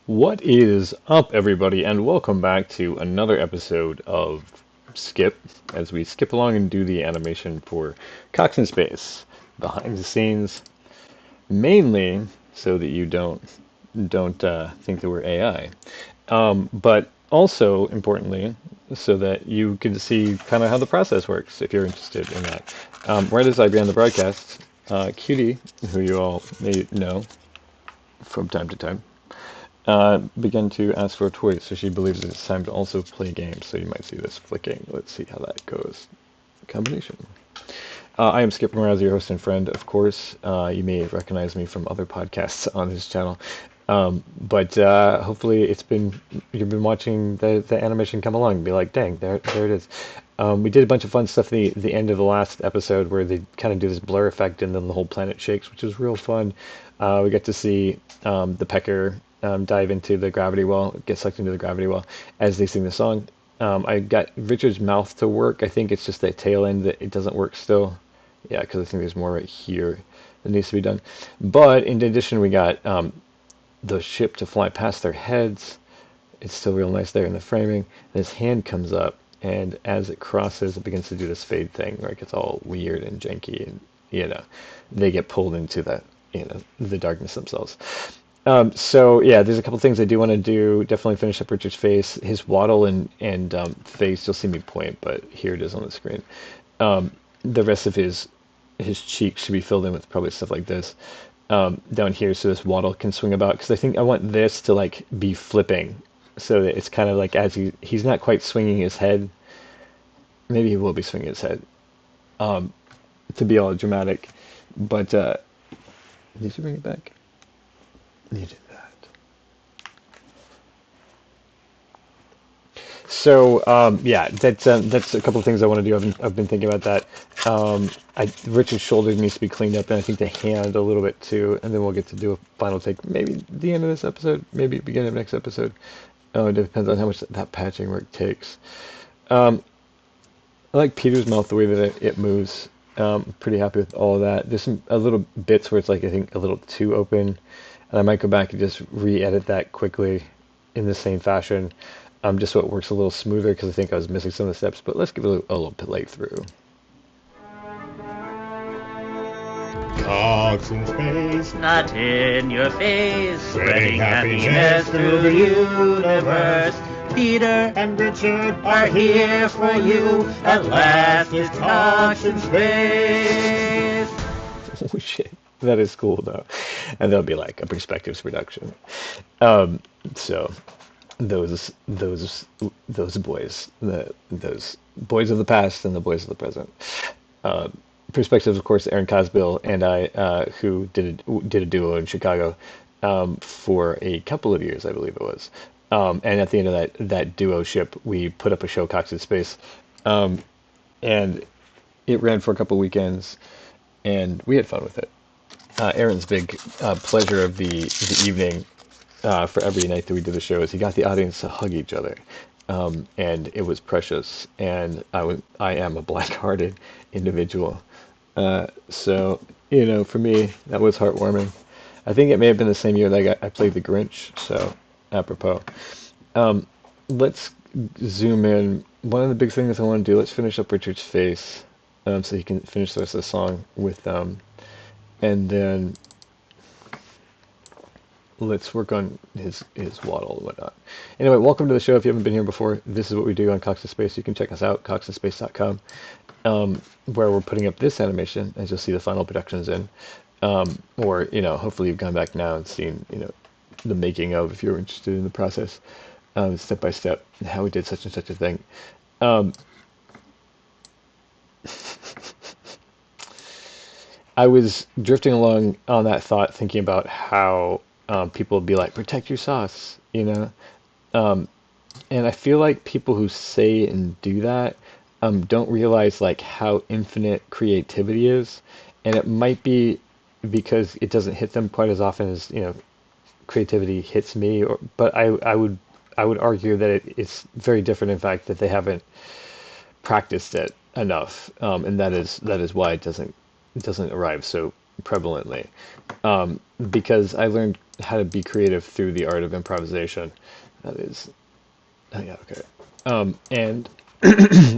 What is up, everybody, and welcome back to another episode of Skip, as we skip along and do the animation for Cox in Space, behind the scenes, mainly so that you don't think that we're AI, but also importantly, so that you can see kind of how the process works if you're interested in that. Right as I began the broadcast, Cutie, who you all may know from time to time, began to ask for a toy, so she believes it's time to also play games. So you might see this flicking. Let's see how that goes. Combination. I am Skip Mraz, your host and friend, of course. You may recognize me from other podcasts on this channel. But hopefully you've been watching the animation come along and be like, dang, there it is. We did a bunch of fun stuff the end of the last episode where they kind of do this blur effect and then the whole planet shakes, which was real fun. We got to see the pecker dive into the gravity well, get sucked into the gravity well as they sing the song. I got Richard's mouth to work. I think it's just that tail end that it doesn't work still. Yeah, because I think there's more right here that needs to be done. But in addition, we got the ship to fly past their heads. It's still real nice there in the framing. And his hand comes up, and as it crosses, it begins to do this fade thing, where it gets all weird and janky, and they get pulled into the darkness themselves. So yeah, there's a couple things I do want to do. Definitely finish up Richard's face, his waddle and face. You'll see me point, but here it is on the screen. The rest of his cheeks should be filled in with probably stuff like this down here, so this waddle can swing about. Because I think I want this to like be flipping, so that it's kind of like as he's not quite swinging his head. Maybe he will be swinging his head to be all dramatic, but did you bring it back? You did that. So yeah, that's a couple of things I want to do. I've been thinking about that. Richard's shoulder needs to be cleaned up, and I think the hand a little bit too. And then we'll get to do a final take, maybe the end of this episode, maybe beginning of next episode. Oh, it depends on how much that patching work takes. I like Peter's mouth the way that it moves. Pretty happy with all of that. There's some a little bits where it's like I think a little too open, and I might go back and just re-edit that quickly in the same fashion, just so it works a little smoother because I think I was missing some of the steps. But let's give it a little play through. Cogs in space, Not in your face, spreading spreading happiness happiness through the universe. Peter and Richard are here for you. At last, it's Talks in Space. Oh shit, that is cool though, and that'll be like a perspectives reduction. So those boys, those boys of the past and the boys of the present. Uh, Perspectives, of course, Aaron Cosbill and I, who did a duo in Chicago for a couple of years, I believe it was. And at the end of that duo ship, we put up a show, Cox in Space, and it ran for a couple of weekends, and we had fun with it. Aaron's big pleasure of the evening for every night that we did the show is he got the audience to hug each other, and it was precious. And I am a black-hearted individual, so for me that was heartwarming. I think it may have been the same year that I played the Grinch. So apropos, let's zoom in. One of the big things I want to do. Let's finish up Richard's face, so he can finish the rest of the song with and then let's work on his waddle and whatnot. Anyway, welcome to the show. If you haven't been here before, this is what we do on Cox in Space. You can check us out, coxinspace.com, where we're putting up this animation, as you'll see the final productions in. Or, hopefully you've gone back now and seen, the making of, if you're interested in the process, step by step, how we did such and such a thing. Um, I was drifting along on that thought, thinking about how people would be like, protect your sauce, Um, and I feel like people who say and do that don't realize like how infinite creativity is, and it might be because it doesn't hit them quite as often as creativity hits me. But I would argue that it's very different. In fact, that they haven't practiced it enough, and that is why it doesn't arrive so prevalently, because I learned how to be creative through the art of improvisation. That is, oh yeah, okay. And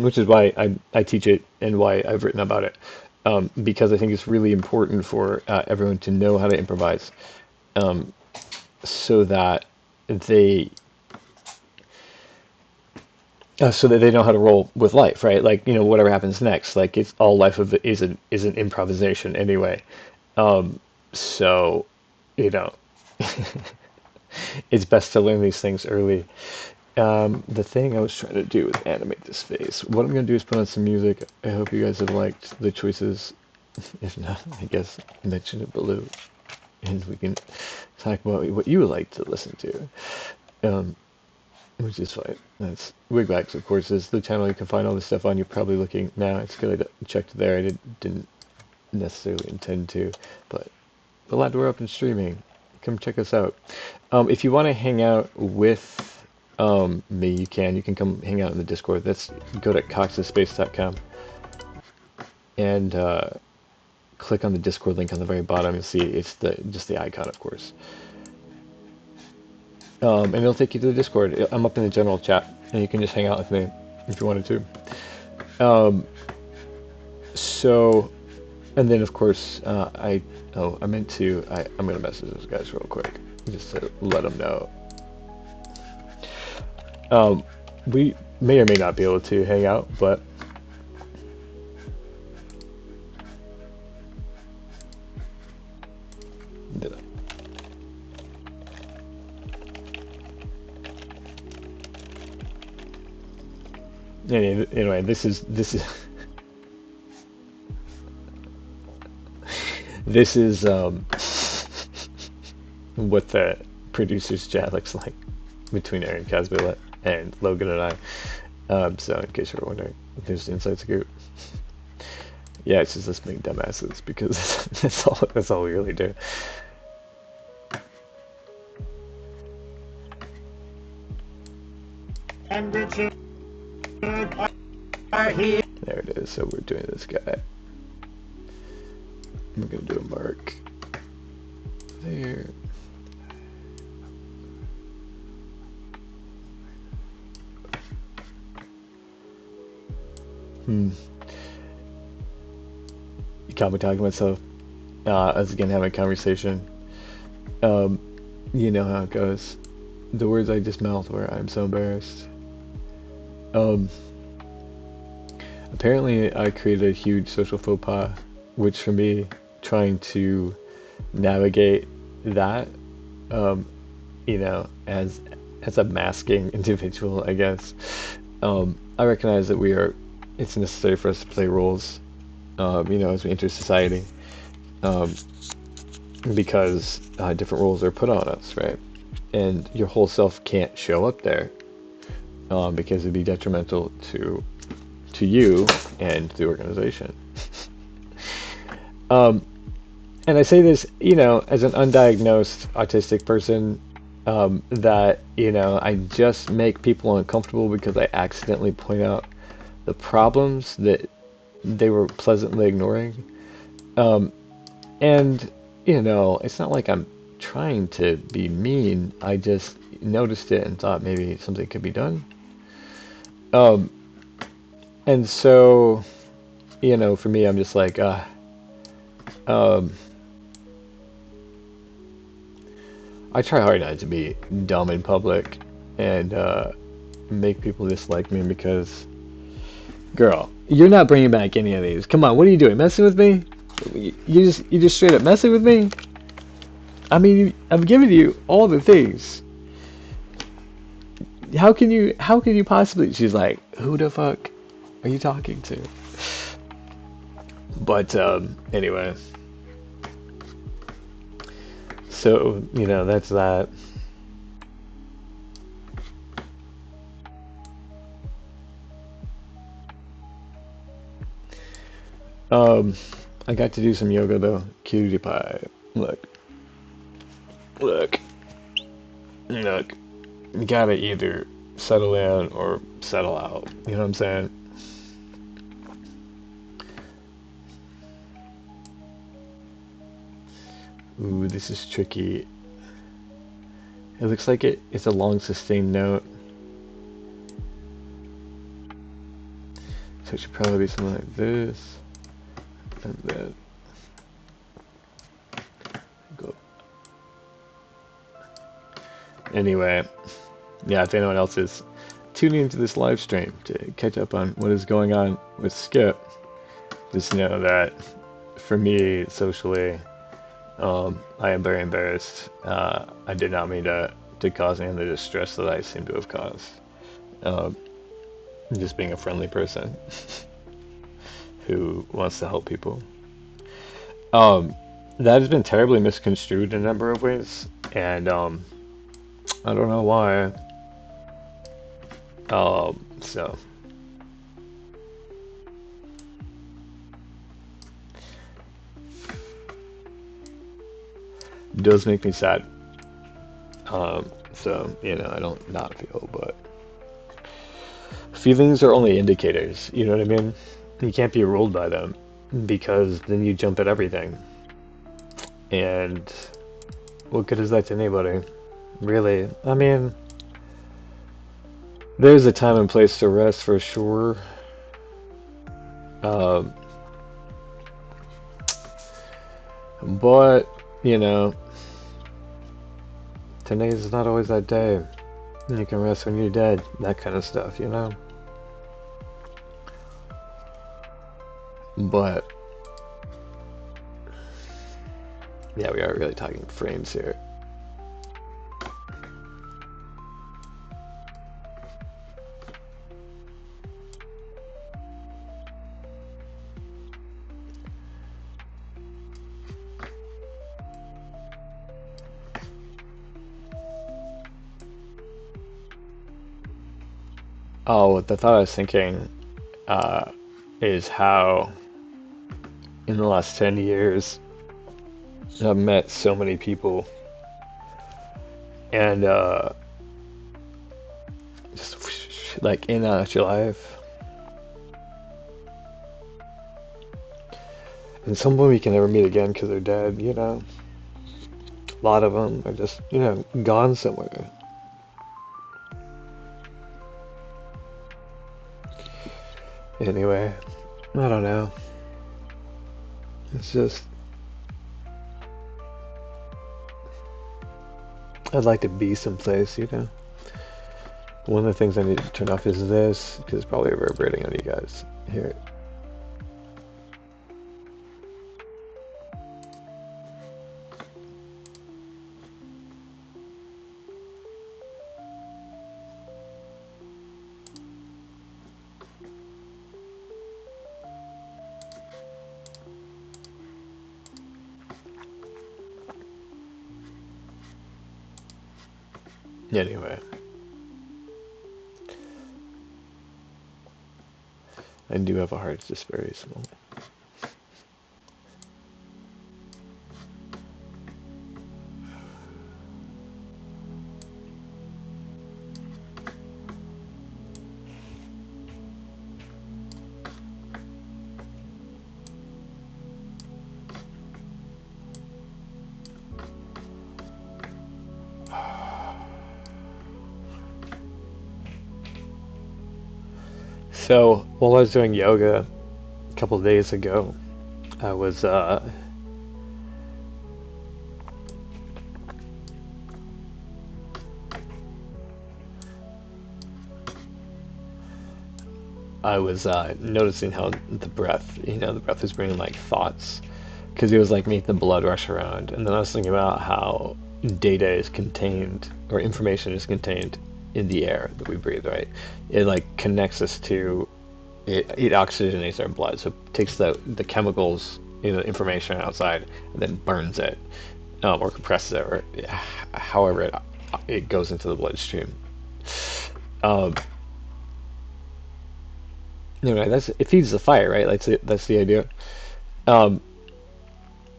which is why I teach it and why I've written about it, because I think it's really important for everyone to know how to improvise, so that they so that they know how to roll with life, right? Like, whatever happens next, like it's all life of it is an improvisation anyway. So, you know, it's best to learn these things early. The thing I was trying to do is animate this face. What I'm gonna do is put on some music. I hope you guys have liked the choices. If not, I guess mention it below, and we can talk about what you would like to listen to. Um, which is fine. That's Wigwax, of course, is the channel you can find all this stuff on. You're probably looking now. It's good I checked there. I didn't necessarily intend to, but glad we're up and streaming. Come check us out. If you want to hang out with me, you can. You can come hang out in the Discord. That's go to coxspace.com and click on the Discord link on the very bottom. You'll see it's just the icon, of course. And it'll take you to the Discord. I'm up in the general chat, and you can just hang out with me if you wanted to. So, and then of course, I meant to. I'm gonna message those guys real quick just to let them know. We may or may not be able to hang out, but anyway, this is this is what the producers chat looks like between Aaron Casbilla and Logan and I. So in case you're wondering, there's the inside scoop. Yeah, it's just us being dumbasses because that's all we really do. And Richard are here. There it is. So we're doing this guy. We're gonna do a mark there. You caught me talking to myself. I was again having a conversation. You know how it goes. The words I just mouthed were, "I'm so embarrassed." Apparently I created a huge social faux pas, which for me, trying to navigate that, as a masking individual, I guess. I recognize that it's necessary for us to play roles, as we enter society, because different roles are put on us, right? And your whole self can't show up there, because it'd be detrimental to you and the organization. And I say this, as an undiagnosed autistic person, that, I just make people uncomfortable because I accidentally point out the problems that they were pleasantly ignoring. And, it's not like I'm trying to be mean. I just noticed it and thought maybe something could be done. And so, for me, I'm just like, I try hard not to be dumb in public and make people dislike me because, girl, you're not bringing back any of these. Come on, what are you doing? Messing with me? You just straight up messing with me? I mean, I'm giving you all the things. How can you possibly? She's like, who the fuck are you talking to? But anyway. So, that's that. I got to do some yoga though. Cutie pie. Look. You gotta either settle in or settle out. You know what I'm saying? Ooh, this is tricky. It looks like it's a long sustained note. So it should probably be something like this. And then go. Anyway, yeah, if anyone else is tuning into this live stream to catch up on what is going on with Skip, just know that for me, socially, I am very embarrassed. I did not mean to cause any of the distress that I seem to have caused. Um, just being a friendly person who wants to help people. Um, that has been terribly misconstrued in a number of ways, and I don't know why. So it does make me sad. So I don't not feel, but feelings are only indicators. You know what I mean? You can't be ruled by them because then you jump at everything. And what good is that to anybody? Really? I mean, there's a time and place to rest for sure. Um, but, you know, today is not always that day. You can rest when you're dead. That kind of stuff, you know? But, yeah, we are really talking frames here. Oh, the thought I was thinking uh, is how in the last 10 years I've met so many people and just like in and out your life. And some of them you can never meet again because they're dead, you know. A lot of them are just, gone somewhere. Anyway, I don't know. It's just, I'd like to be someplace, you know. One of the things I need to turn off is this, because it's probably reverberating on you guys. Here. Anyway. I do have a heart, it's just very small. So, while I was doing yoga a couple of days ago, I was noticing how the breath was bringing like thoughts, because it was like making the blood rush around. And then I was thinking about how data is contained, or information is contained in the air that we breathe, right? It like connects us to it oxygenates our blood, so it takes the chemicals, information outside, and then burns it, or compresses it, or however it goes into the bloodstream. Um, anyway, it feeds the fire, right? That's the idea. Um,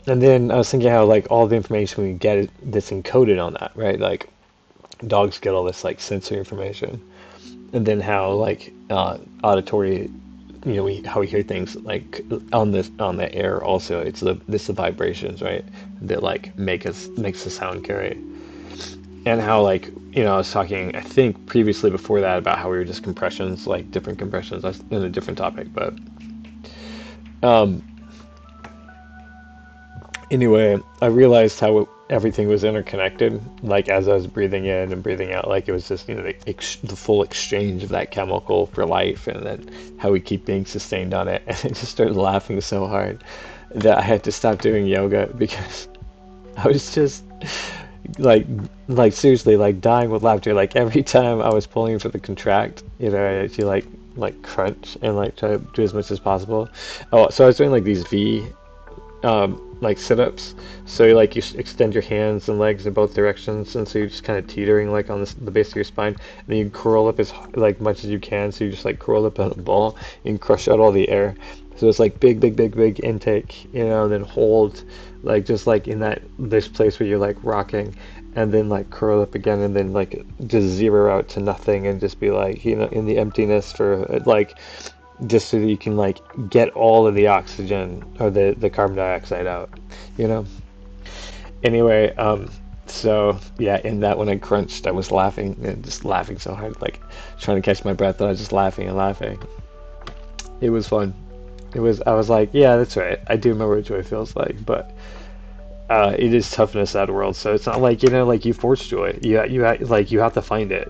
and then I was thinking how like all the information we get that's encoded on that, right? Like dogs get all this like sensory information, and then how like auditory how we hear things like on the air. Also, it's the vibrations, right, that like makes the sound carry. And how like I was talking I think previously before that about how we were just compressions, like different compressions. That's in a different topic, but um, anyway, I realized how everything was interconnected. Like as I was breathing in and breathing out, like it was just the full exchange of that chemical for life, and then how we keep being sustained on it. And I just started laughing so hard that I had to stop doing yoga because I was just like like seriously like dying with laughter. Like every time I was pulling for the contract, I had to like crunch and like try to do as much as possible. Oh, so I was doing like these V like sit-ups. So you extend your hands and legs in both directions, and so you're just kind of teetering like on the base of your spine, and then you curl up as like much as you can. So you just like curl up on a ball and crush out all the air. So it's like big, big, big, big intake, and then hold, like just like in this place where you're like rocking, and then like curl up again, and then like just zero out to nothing, and just be like in the emptiness for like just so that you can like get all of the oxygen or the carbon dioxide out, you know. Anyway, so yeah, in that when I crunched, I was laughing and just laughing so hard, like trying to catch my breath, and I was just laughing and laughing. It was fun. I was like, yeah, that's right. I do remember what joy feels like, but it is toughness out of world. So it's not like like you force joy. You have to find it,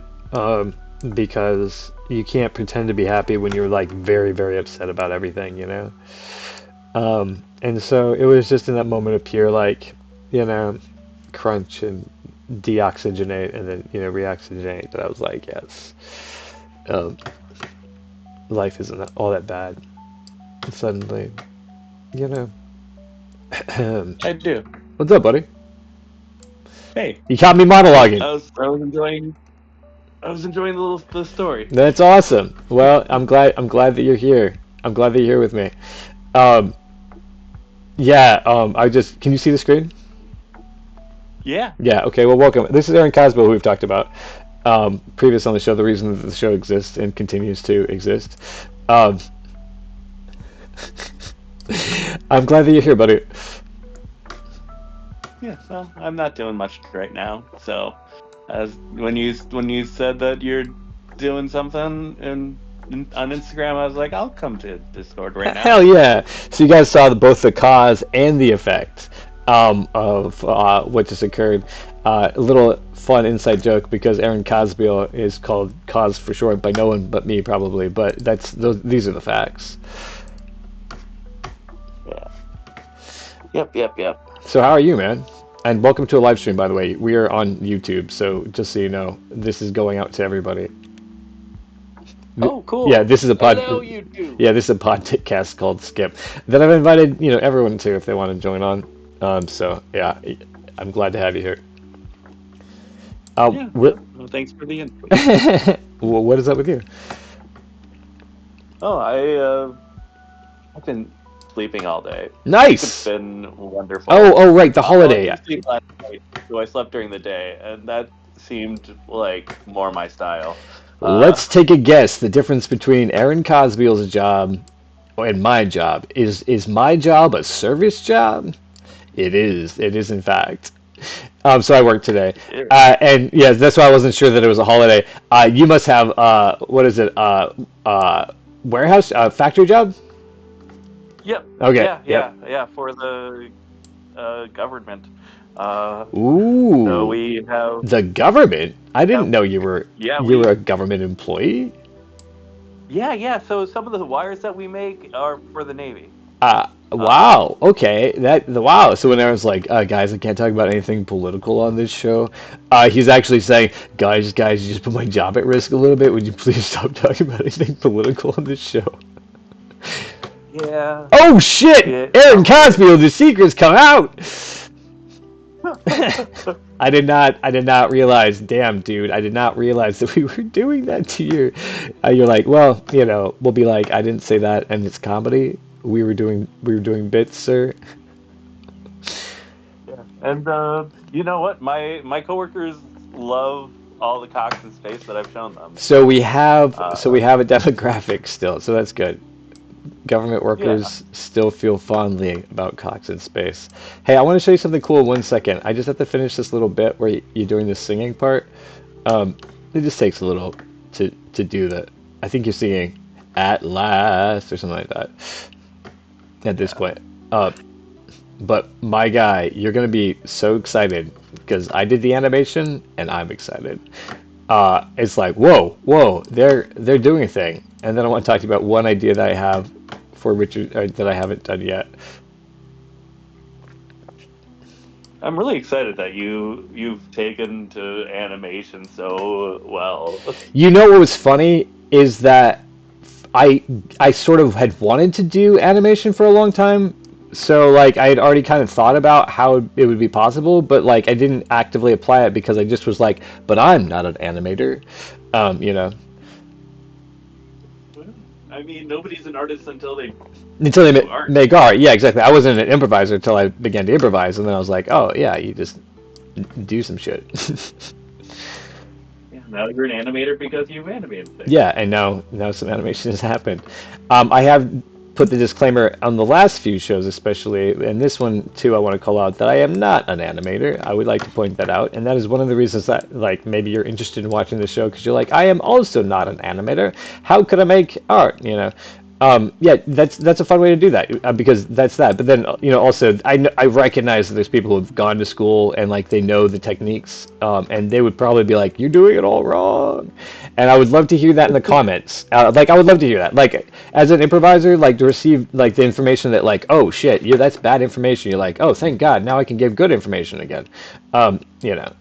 because you can't pretend to be happy when you're like very very upset about everything. And so it was just in that moment of pure like crunch and deoxygenate and then reoxygenate that I was like, yes, um, life isn't all that bad. Suddenly, you know. I do. What's up, buddy? Hey, You caught me monologuing. I was enjoying the story. That's awesome. Well, I'm glad that you're here. I'm glad that you're here with me. Um, yeah. Can you see the screen? Yeah. Yeah. Okay. Well, welcome. This is Aaron Cosbo, who we've talked about previous on the show. The reason that the show exists and continues to exist. Um, I'm glad that you're here, buddy. Yeah. Well, I'm not doing much right now. So, as when you said that you're doing something on Instagram, I was like, I'll come to Discord right now. Hell yeah! So you guys saw both the cause and the effect of what just occurred. A little fun inside joke because Aaron Cosby is called Cause for short by no one but me probably, but these are the facts. Yeah. Yep. So how are you, man? And welcome to a live stream, by the way. We are on YouTube, so just so you know, this is going out to everybody. Oh, cool. Yeah, this is a pod. Hello, YouTube. Yeah, this is a podcast called Skip that I've invited everyone to if they want to join on. So yeah, I'm glad to have you here. Yeah. Well, thanks for the invite. Well, what is up with you? Oh, I've been sleeping all day. It's Nice. been wonderful. Oh, right, the Well, I holiday. didn't sleep last night, so I slept during the day, and that seemed like more my style. Let's take a guess. The difference between Aaron Cosbill's job and my job is my job a service job? It is. It is in fact. So I work today, and yes, that's why I wasn't sure that it was a holiday. You must have what is it? Warehouse factory job? Yep. Okay. Yeah. For the government. Ooh. So we have The government? I didn't know you were Yeah, you were a government employee. yeah. So some of the wires that we make are for the Navy. Wow. Okay. Wow. So when Aaron's like, guys, I can't talk about anything political on this show, he's actually saying, guys, you just put my job at risk a little bit. Would you please stop talking about anything political on this show? Yeah. Oh shit! Yeah. Aaron Cosby, the secrets come out. I did not realize. Damn, dude, I did not realize that we were doing that to you. You're like, well, we'll be like, I didn't say that, and it's comedy. We were doing bits, sir. Yeah. And you know what? My coworkers love all the cocks in space that I've shown them. So we have a demographic still, so that's good. government Yeah. workers still feel fondly about Cox in space. Hey, I want to show you something cool in 1 second. I just have to finish this little bit where you're doing the singing part. Um, it just takes a little to do that. I think you're singing "At Last" or something like that at this Yeah. point. Uh, but my guy, you're gonna be so excited because I did the animation and I'm excited. It's like whoa, whoa, they're doing a thing. And then I want to talk to you about one idea that I have for Richard that I haven't done yet. I'm really excited that you've taken to animation so well. You know what was funny is that I I sort of had wanted to do animation for a long time. So like I had already kind of thought about how it would be possible, but like I didn't actively apply it because I just was like, but I'm not an animator. You know, I mean, nobody's an artist until they until they do art. make art. Yeah, exactly. I wasn't an improviser until I began to improvise, and then I was like, oh yeah, you just do some shit. Yeah, now you're an animator because you've animated things. Yeah, and now some animation has happened. I have put the disclaimer on the last few shows, especially, and this one too. I want to call out that I am not an animator. I would like to point that out, and that is one of the reasons that, like, maybe you're interested in watching the show because you're like, I am also not an animator. How could I make art? You know. Yeah, that's a fun way to do that because that's that. But then also I recognize that there's people who have gone to school and like they know the techniques, and they would probably be like, "You're doing it all wrong," and I would love to hear that in the comments. Like I would love to hear that. Like as an improviser, like to receive like the information that like, "Oh shit, that's bad information." You're like, "Oh, thank God, now I can give good information again." You know,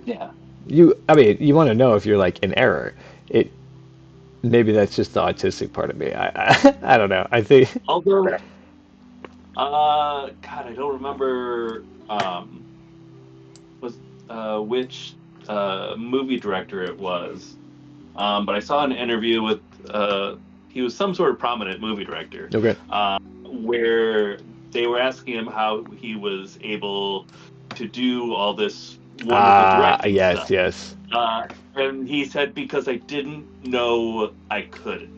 Yeah. I mean, you want to know if you're like in error. It Maybe that's just the autistic part of me. I don't know. I think Although, God, I don't remember was which movie director it was. But I saw an interview with he was some sort of prominent movie director, okay. where they were asking him how he was able to do all this wonderful directing Yes, stuff. yes. And he said because I didn't know I couldn't.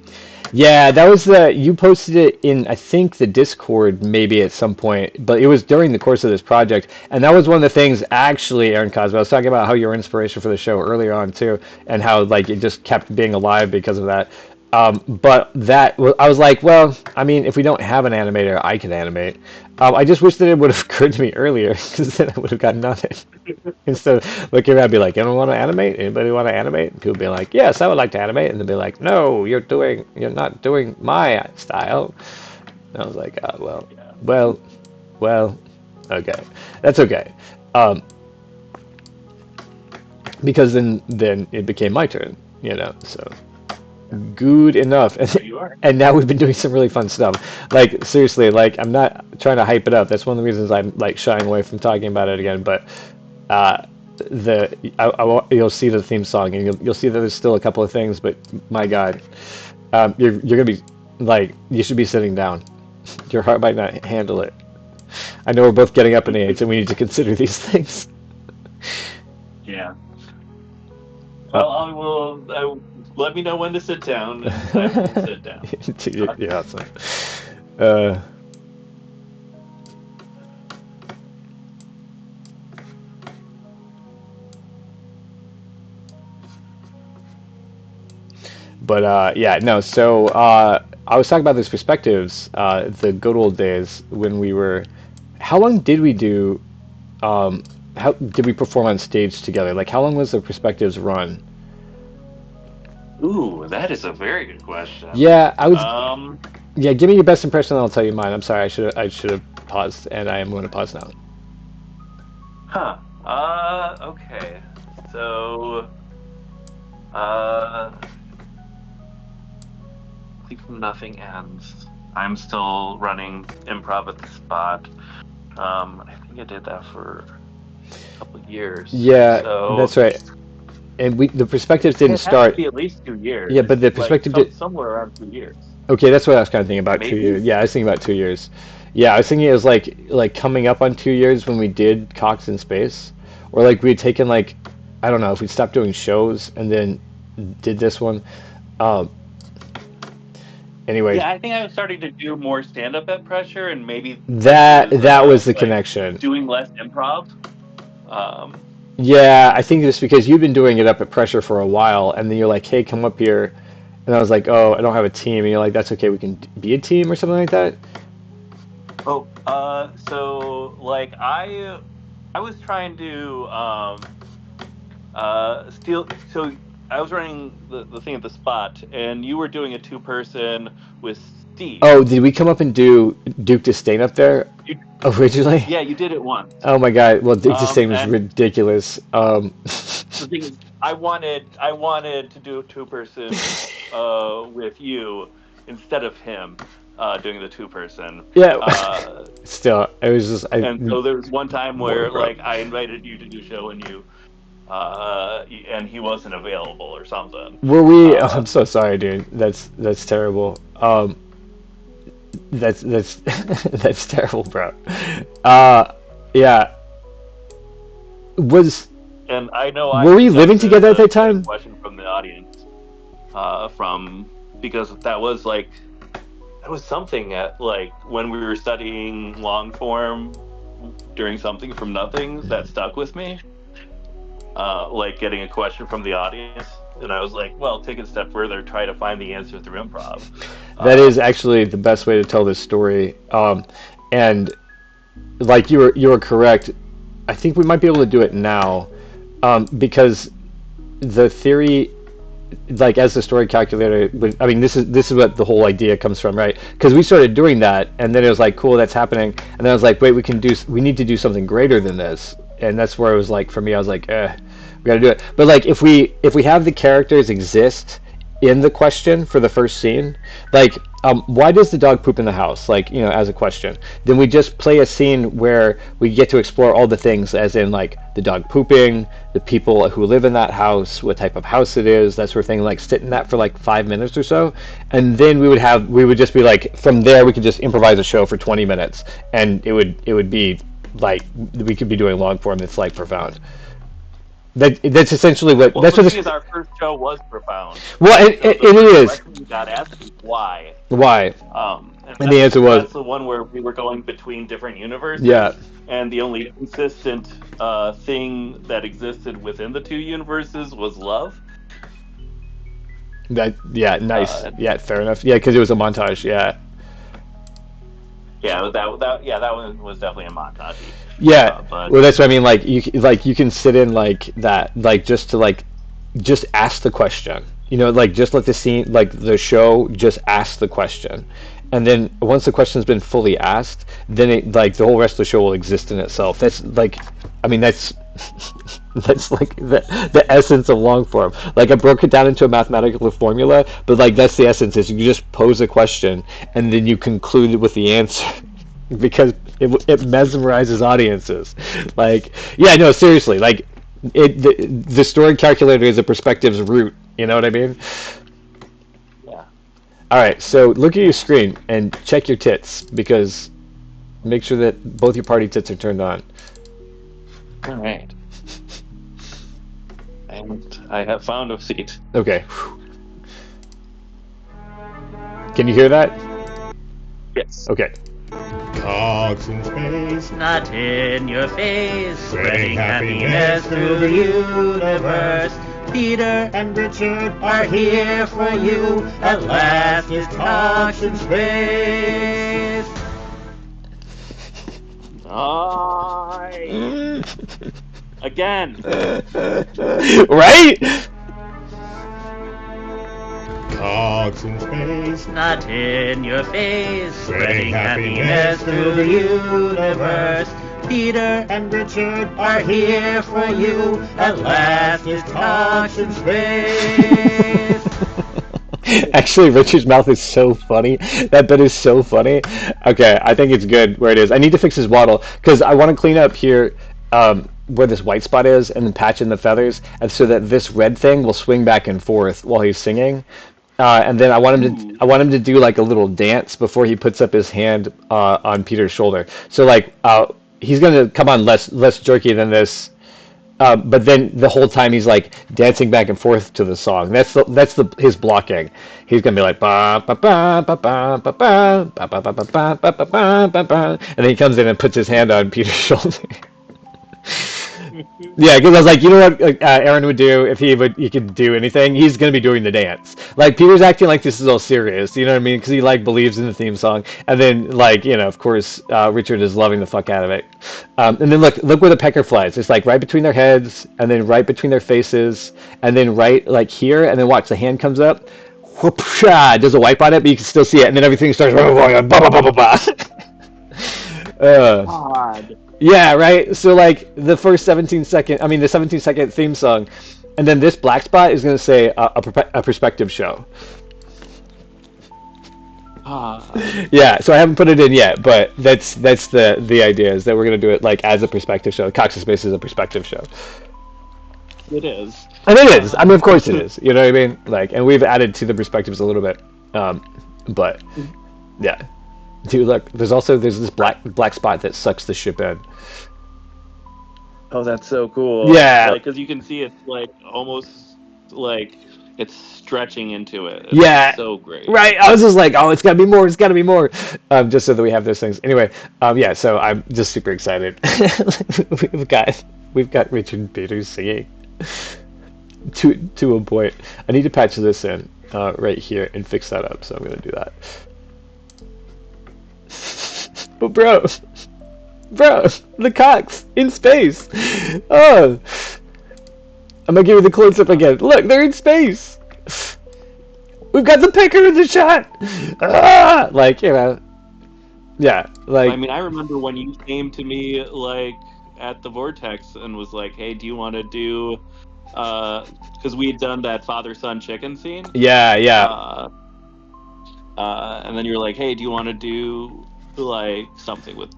Yeah, that was you posted it in I think the Discord maybe at some point, but it was during the course of this project, and that was one of the things actually, Aaron Cosby. I was talking about how your inspiration for the show earlier on too, and how like it just kept being alive because of that. But I was like, well, I mean, if we don't have an animator, I can animate. I just wish that it would have occurred to me earlier, because then I would have gotten nothing. Instead of looking around and be like, anyone want to animate? Anybody want to animate? And people be like, yes, I would like to animate. And they'll be like, no, you're not doing my style. And I was like, oh, Yeah. well, okay. That's okay. Um, because then it became my turn, so good enough. There you are. And now we've been doing some really fun stuff. Like seriously, like I'm not trying to hype it up. That's one of the reasons I'm like shying away from talking about it again. But uh, you'll see the theme song and you'll see that there's still a couple of things. But my God, you're gonna be like you should be sitting down. Your heart might not handle it. I know we're both getting up in age and we need to consider these things. Yeah. Well, I will. Let me know when to sit down, and I will sit down. Yeah, awesome. Uh, but yeah, no. So I was talking about those perspectives, the good old days when we were. How long did we do? How did we perform on stage together? Like, how long was the perspectives run? Ooh, that is a very good question. Yeah, I would. Um, Yeah, give me your best impression, and I'll tell you mine. I'm sorry, I should have paused, and I am going to pause now. huh. Okay. So, I think nothing ends. I'm still running improv at the spot. I think I did that for a couple of years. Yeah, So that's right. And the perspectives it didn't has to start. be at least 2 years. Yeah, but the Like perspective did. somewhere around 2 years. Okay, that's what I was kind of thinking about 2 years. Maybe. Yeah, I was thinking about 2 years. Yeah, I was thinking it was like coming up on 2 years when we did Cox in Space, or like we'd taken like I don't know if we stopped doing shows and then did this one. Um, Anyway, Yeah, I think I was starting to do more stand up at Pressure, and maybe it that was that was the like connection. doing less improv. Um, Yeah, I think it's because you've been doing it up at Pressure for a while, and then you're like, "Hey, come up here," and I was like, "Oh, I don't have a team," and you're like, "That's okay, we can be a team or something like that." so like I was trying to steal. So I was running the thing at the spot, and you were doing a two-person with Steve. Oh, did we come up and do Duke Disdain up there You, originally? yeah, you did it once. Oh my God! Well, Duke Disdain was And ridiculous. the thing is, I wanted to do a two-person with you instead of him doing the two-person. Yeah. Uh, Still, it was just and so there was one time more, where bro. like I invited you to do a show and and he wasn't available or something. Were we? Oh, Uh, I'm so sorry, dude. That's terrible. That's that's terrible, bro. Uh, yeah. Was and I know I Were we just have living together at to that get a time? question from the audience from because that was something at like when we were studying long form during something from nothing that stuck with me. Like getting a question from the audience, and I was like, well, take it a step further, try to find the answer through improv. That is Um, actually the best way to tell this story. And like you were correct. I think we might be able to do it now, because the theory, like as the story calculator, I mean, this is what the whole idea comes from, right? Because we started doing that, and then it was like, cool, that's happening, and then I was like, wait, we need to do something greater than this, and that's where it was like for me, I was like, we got to do it. But like if we have the characters exist in the question for the first scene, like why does the dog poop in the house, like, as a question, then we just play a scene where we get to explore all the things, as in like the dog pooping, the people who live in that house, what type of house it is, that sort of thing, like sit in that for like 5 minutes or so, and then we would just be like, from there we could just improvise a show for 20 minutes, and it would be like we could be doing long form that's like profound. That's essentially what well, that's the what thing is, this. our first show was profound, Well, right? and So the it first is. question we got asked was why. Why? And And the answer was, that's the one where we were going between different universes, yeah. and the only consistent thing that existed within the two universes was love. That, yeah, nice. Uh, Yeah, fair enough. Yeah, because it was a montage. Yeah, yeah, that one was definitely a montage. yeah. But Well, that's what I mean. Like you can sit in like that, like just to like just ask the question. Like just let the scene, like the show, just ask the question, and then once the question's been fully asked, then it, like the whole rest of the show will exist in itself. That's like, I mean, that's that's like the essence of long form. Like I broke it down into a mathematical formula, but like that's the essence, is you just pose a question and then you conclude with the answer. Because it mesmerizes audiences. Like, yeah, no, seriously, like the story calculator is a perspectives root. You know what I mean? yeah, All right, so look at your screen and check your tits, because make sure that both your party tits are turned on. all right. And I have found a seat. Okay. Can you hear that? Yes. Okay. Cogs in space, Not in your face, spreading spreading happiness through the universe. Peter and Richard are here for you. At last, his talks in space. Nice. Again. Right? Cogs in space, Not in your face, spreading spreading happiness through the universe. Peter and Richard are here for you. At last, his talks in space. Actually, Richard's mouth is so funny. That bit is so funny. Okay, I think it's good where it is. I need to fix his waddle because I want to clean up here, where this white spot is, and then patch in the feathers, and so that this red thing will swing back and forth while he's singing. And then I want him to do like a little dance before he puts up his hand on Peter's shoulder. So like he's gonna come on less jerky than this. But then the whole time he's like dancing back and forth to the song. That's his blocking. He's gonna be like ba ba ba ba ba ba ba ba ba ba ba ba ba ba ba ba ba, and then he comes in and puts his hand on Peter's shoulder. Yeah, because I was like, you know what Aaron would do if he could do anything? He's gonna be doing the dance. Like Peter's acting like this is all serious, you know what I mean? Because he like believes in the theme song, and then like of course Richard is loving the fuck out of it. And then look where the pecker flies. It's like right between their heads, and then right between their faces, and then right like here, and then watch the hand comes up, whoop-sha, does a wipe on it, but you can still see it, and then everything starts blah blah blah blah blah blah. God. Yeah, right. So like the 17-second theme song, and then this black spot is going to say a perspective show. Yeah, so I haven't put it in yet, but that's the idea is that we're going to do it like as a perspective show. Cox in Space is a perspective show. It is. And it is. I mean, of course it is. You know what I mean? Like, and we've added to the perspectives a little bit. But yeah. Dude, look, there's this black spot that sucks the ship in. Oh, that's so cool. Yeah. Like, because you can see it's like almost like it's stretching into it. Yeah. So great. Right. I was just like, oh, it's gotta be more. It's gotta be more. Just so that we have those things. Anyway, yeah. So I'm just super excited. we've got Richard Peters singing to a point. I need to patch this in right here and fix that up. So I'm gonna do that. But bro, the Cox in space. Oh, I'm gonna give you the close up again. Look, they're in space. We've got the pecker in the shot. Ah! Like yeah. Like I mean, I remember when you came to me like at the Vortex and was like, "Hey, do you want to do?" Because we had done that father-son chicken scene. Yeah. And then you were like, "Hey, do you want to do like something with?"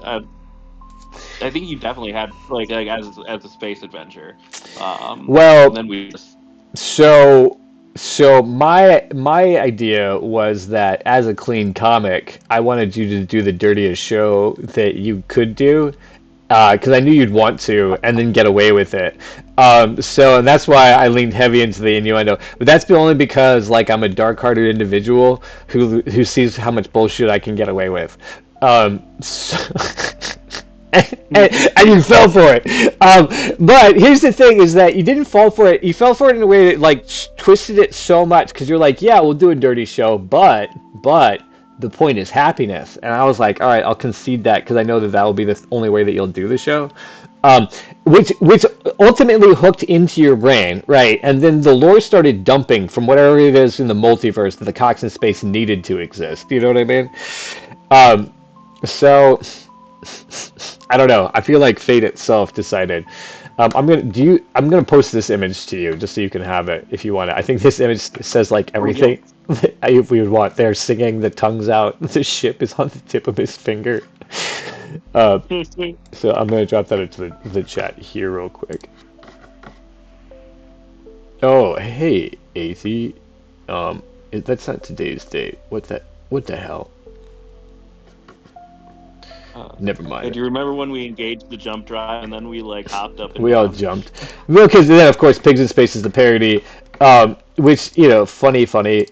I think you definitely had like as a space adventure. Well, and then we just... so my idea was that as a clean comic, I wanted you to do the dirtiest show that you could do. Because I knew you'd want to, and then get away with it. And that's why I leaned heavy into the innuendo. But that's only because, like, I'm a dark-hearted individual who sees how much bullshit I can get away with. And you fell for it. But here's the thing: is that you didn't fall for it. You fell for it in a way that, like, twisted it so much because you're like, yeah, we'll do a dirty show, but. The point is happiness, and I was like, all right, I'll concede that because I know that will be the only way that you'll do the show, which ultimately hooked into your brain, right? And then the lore started dumping from whatever it is in the multiverse that the Cox in Space needed to exist. You know what I mean? So I don't know. I feel like fate itself decided. I'm gonna post this image to you just so you can have it if you want it. I think this image says like everything. If we would want, they're singing, the tongue's out, the ship is on the tip of his finger. So I'm gonna drop that into the chat here real quick. Oh, hey, AC. That's not today's date. What the hell? Never mind. Do you remember when we engaged the jump drive and then we like hopped up? And we all jumped. Well, because then of course Pigs in Space is the parody, which funny,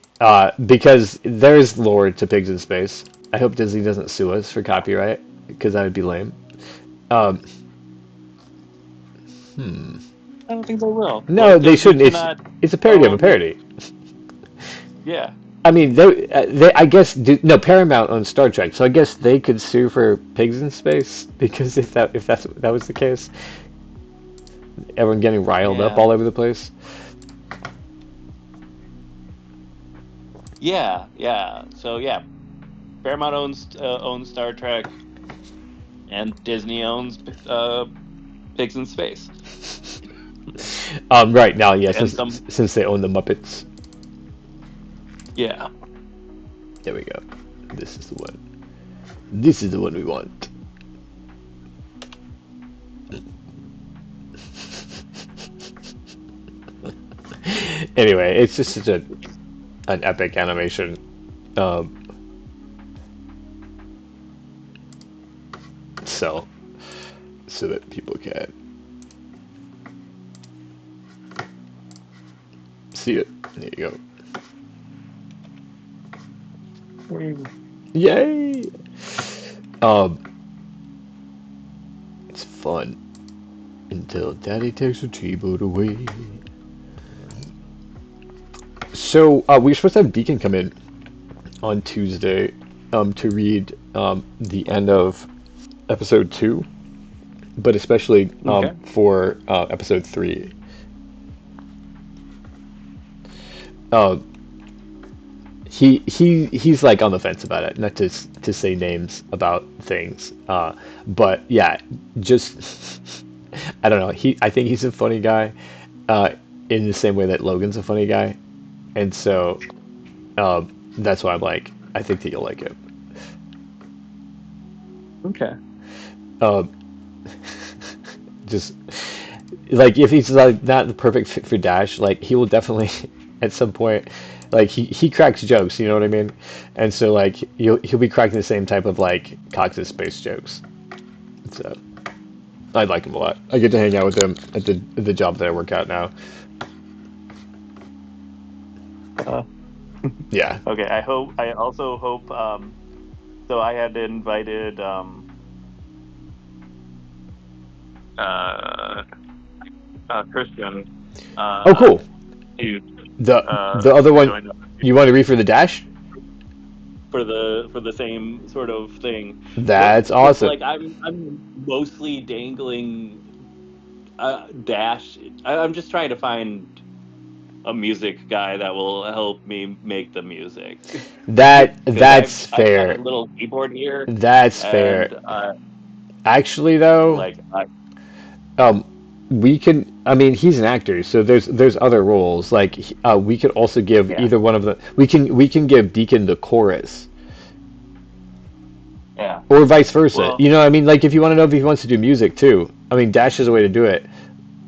because there's lore to Pigs in Space. I hope Disney doesn't sue us for copyright because that would be lame. I don't think they will. No, they shouldn't. It's a parody of a parody. Yeah. I mean, I guess Paramount owns Star Trek, so I guess they could sue for Pigs in Space because if that was the case, everyone getting riled up all over the place. Yeah. So yeah, Paramount owns Star Trek, and Disney owns Pigs in Space. Right now, yeah, since they own the Muppets. Yeah. There we go. This is the one. This is the one we want. Anyway, it's just such an epic animation. So that people can see it. There you go. Yay! Um, it's fun until Daddy takes a T-boat away. So we were supposed to have Deacon come in on Tuesday to read the end of episode 2, but especially Okay. for episode 3. Uh, he's like on the fence about it, not to say names about things. But yeah, just I don't know. I think he's a funny guy, in the same way that Logan's a funny guy, and so that's why I'm like, I think that you'll like it. Okay. Uh, just like if he's like not the perfect fit for Dash, like he will definitely at some point, like he cracks jokes, you know what I mean? And so like he'll be cracking the same type of like Cox's space jokes. So I like him a lot. I get to hang out with him at the job that I work at now. Uh, Yeah. okay. I also hope. So I had invited uh, Christian. Oh, cool. To The other one, join us you want to read for the Dash? for the same sort of thing. That's But, awesome. Like I'm mostly dangling Dash. I'm just trying to find a music guy that will help me make the music. 'Cause That's I've got fair. a little keyboard here, That's fair. and Actually, though, like we can. I mean, he's an actor, so there's other roles. Like, we could also give Yeah. either one of them. We can give Deacon the chorus, yeah. or vice versa. Well- You know, I mean, like if you want to know if he wants to do music too. I mean, Dash is a way to do it.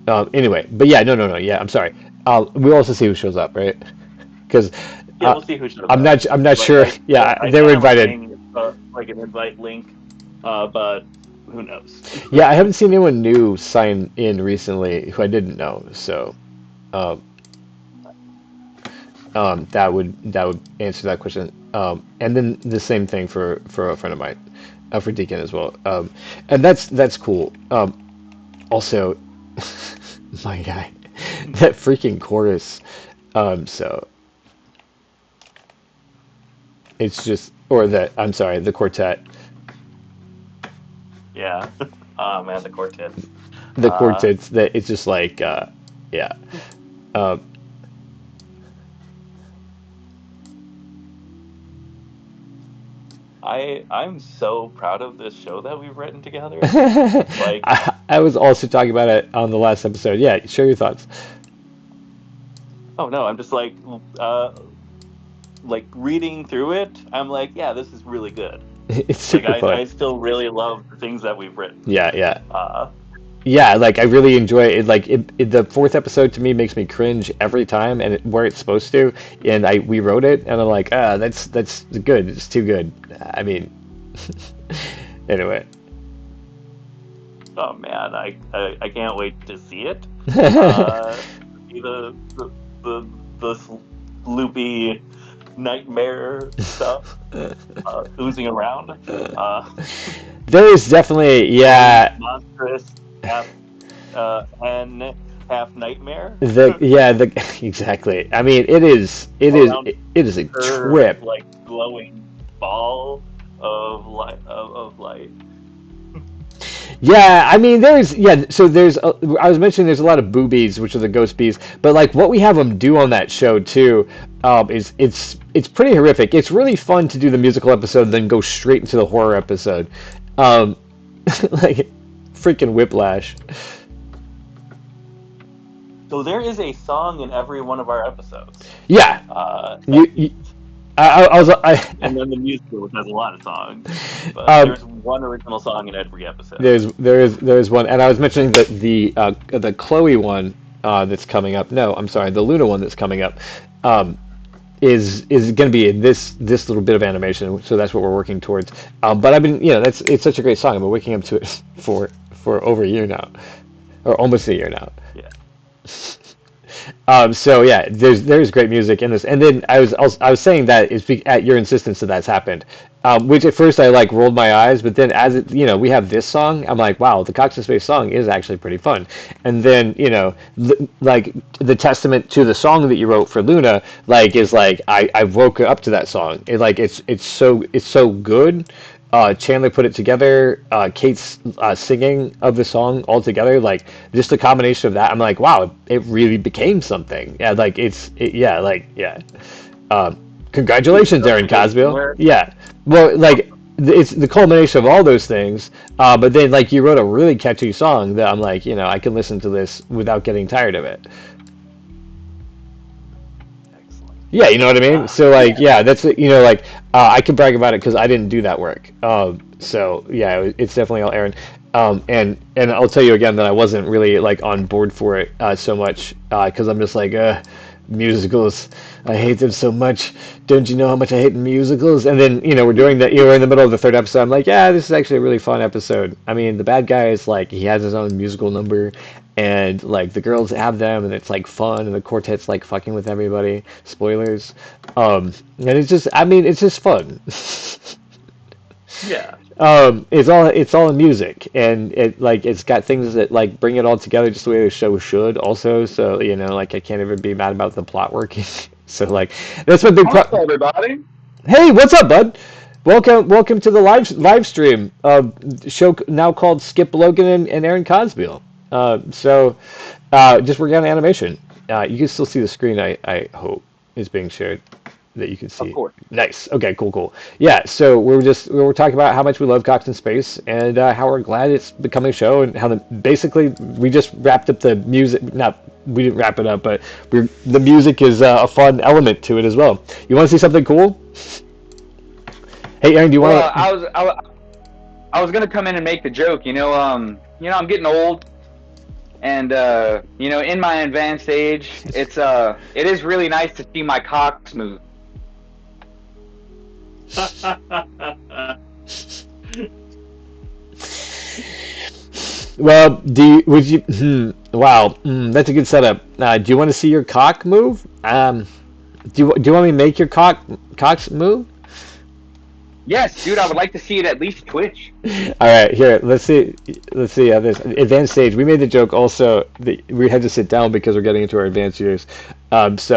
Anyway, but yeah, no. Yeah, I'm sorry. We'll also see who shows up, right? Because Yeah, we'll see who shows I'm up. I'm not Like, sure. Yeah, I they were thought I was invited. saying, like an invite link, but who knows? Yeah, I haven't seen anyone new sign in recently who I didn't know. So, um, that would answer that question. And then the same thing for a friend of mine, for Deacon as well. And that's cool. Also, my guy, that freaking chorus. So it's just, or that I'm sorry, the quartet. Yeah. Oh man, the quartet. The Uh, quartets that it's just like yeah. Um, I'm so proud of this show that we've written together. Like, I was also talking about it on the last episode. Yeah, share your thoughts. oh no, I'm just like reading through it. I'm like, yeah, this is really good. It's Like, super I fun. still really love the things that we've written. Yeah. Uh, Yeah, like I really enjoy it. Like the fourth episode to me makes me cringe every time, and where it's supposed to. And we wrote it, and I'm like, that's good. It's too good. I mean, anyway. oh man, I can't wait to see it. See the loopy nightmare stuff oozing around. There is definitely, yeah. Monstrous half and half nightmare. The exactly. I mean, it is Around it is a Her, trip. like glowing ball of light of light. Yeah, I mean, so I was mentioning there's a lot of boobies, which are the ghost bees, but like what we have them do on that show too, is it's pretty horrific. It's really fun to do the musical episode, then go straight into the horror episode, like freaking whiplash. So there is a song in every one of our episodes. Yeah, you I was And then the musical, which has a lot of songs. But there's one original song in every episode. there's one, and I was mentioning that the Chloe one that's coming up. No, I'm sorry, the Luna one that's coming up. Is going to be in this little bit of animation, so that's what we're working towards. But I've been, it's such a great song. I've been waking up to it for over a year now, or almost a year now. Yeah. So yeah, there's great music in this, and then I was saying that is at your insistence that that's happened, which at first I like rolled my eyes, but then as it, we have this song, I'm like, wow, the Cox and Space song is actually pretty fun, and then like the testament to the song that you wrote for Luna, like is like I woke up to that song, it's so good. Chandler put it together. Kate's singing of the song all together, like just the combination of that. I'm like, wow, it really became something. Yeah, like yeah. Congratulations, Aaron Cosbill. Yeah, well, like it's the culmination of all those things. But then, like, you wrote a really catchy song that I'm like, I can listen to this without getting tired of it. Yeah, you know what I mean? So like, yeah, that's like I can brag about it because I didn't do that work. So yeah, it's definitely all Aaron. And I'll tell you again that I wasn't really like on board for it so much because I'm just like musicals. I hate them so much. Don't you know how much I hate musicals? And then we're doing that. We're in the middle of the third episode. I'm like, yeah, this is actually a really fun episode. I mean, the bad guy is like he has his own musical number, and like the girls have them, and it's like fun, and the quartet's like fucking with everybody. Spoilers. And it's just fun. Yeah. It's all in music, and it's got things that like bring it all together just the way the show should. Also, so like I can't even be mad about the plot working. So like that's my big Hello, everybody. Hey, what's up, bud? Welcome to the live stream show now called Skip Logan and Aaron Cosbill. Just working on animation. You can still see the screen. I hope is being shared that you can see. Of course. Nice. Okay. Cool. Yeah. So we were talking about how much we love Cox in Space and how we're glad it's becoming a show and how basically we just wrapped up the music. We didn't wrap it up, but the music is a fun element to it as well. You want to see something cool? Hey, Aaron, do you want to? I was gonna come in and make the joke. I'm getting old, and in my advanced age, it is really nice to see my cocks move. Well, wow, that's a good setup. Do you want to see your cock move? Do you want me to make your cocks move? Yes, dude, I would like to see it at least twitch. All right, here, let's see how this advanced stage. We made the joke also that we had to sit down because we're getting into our advanced years. Cox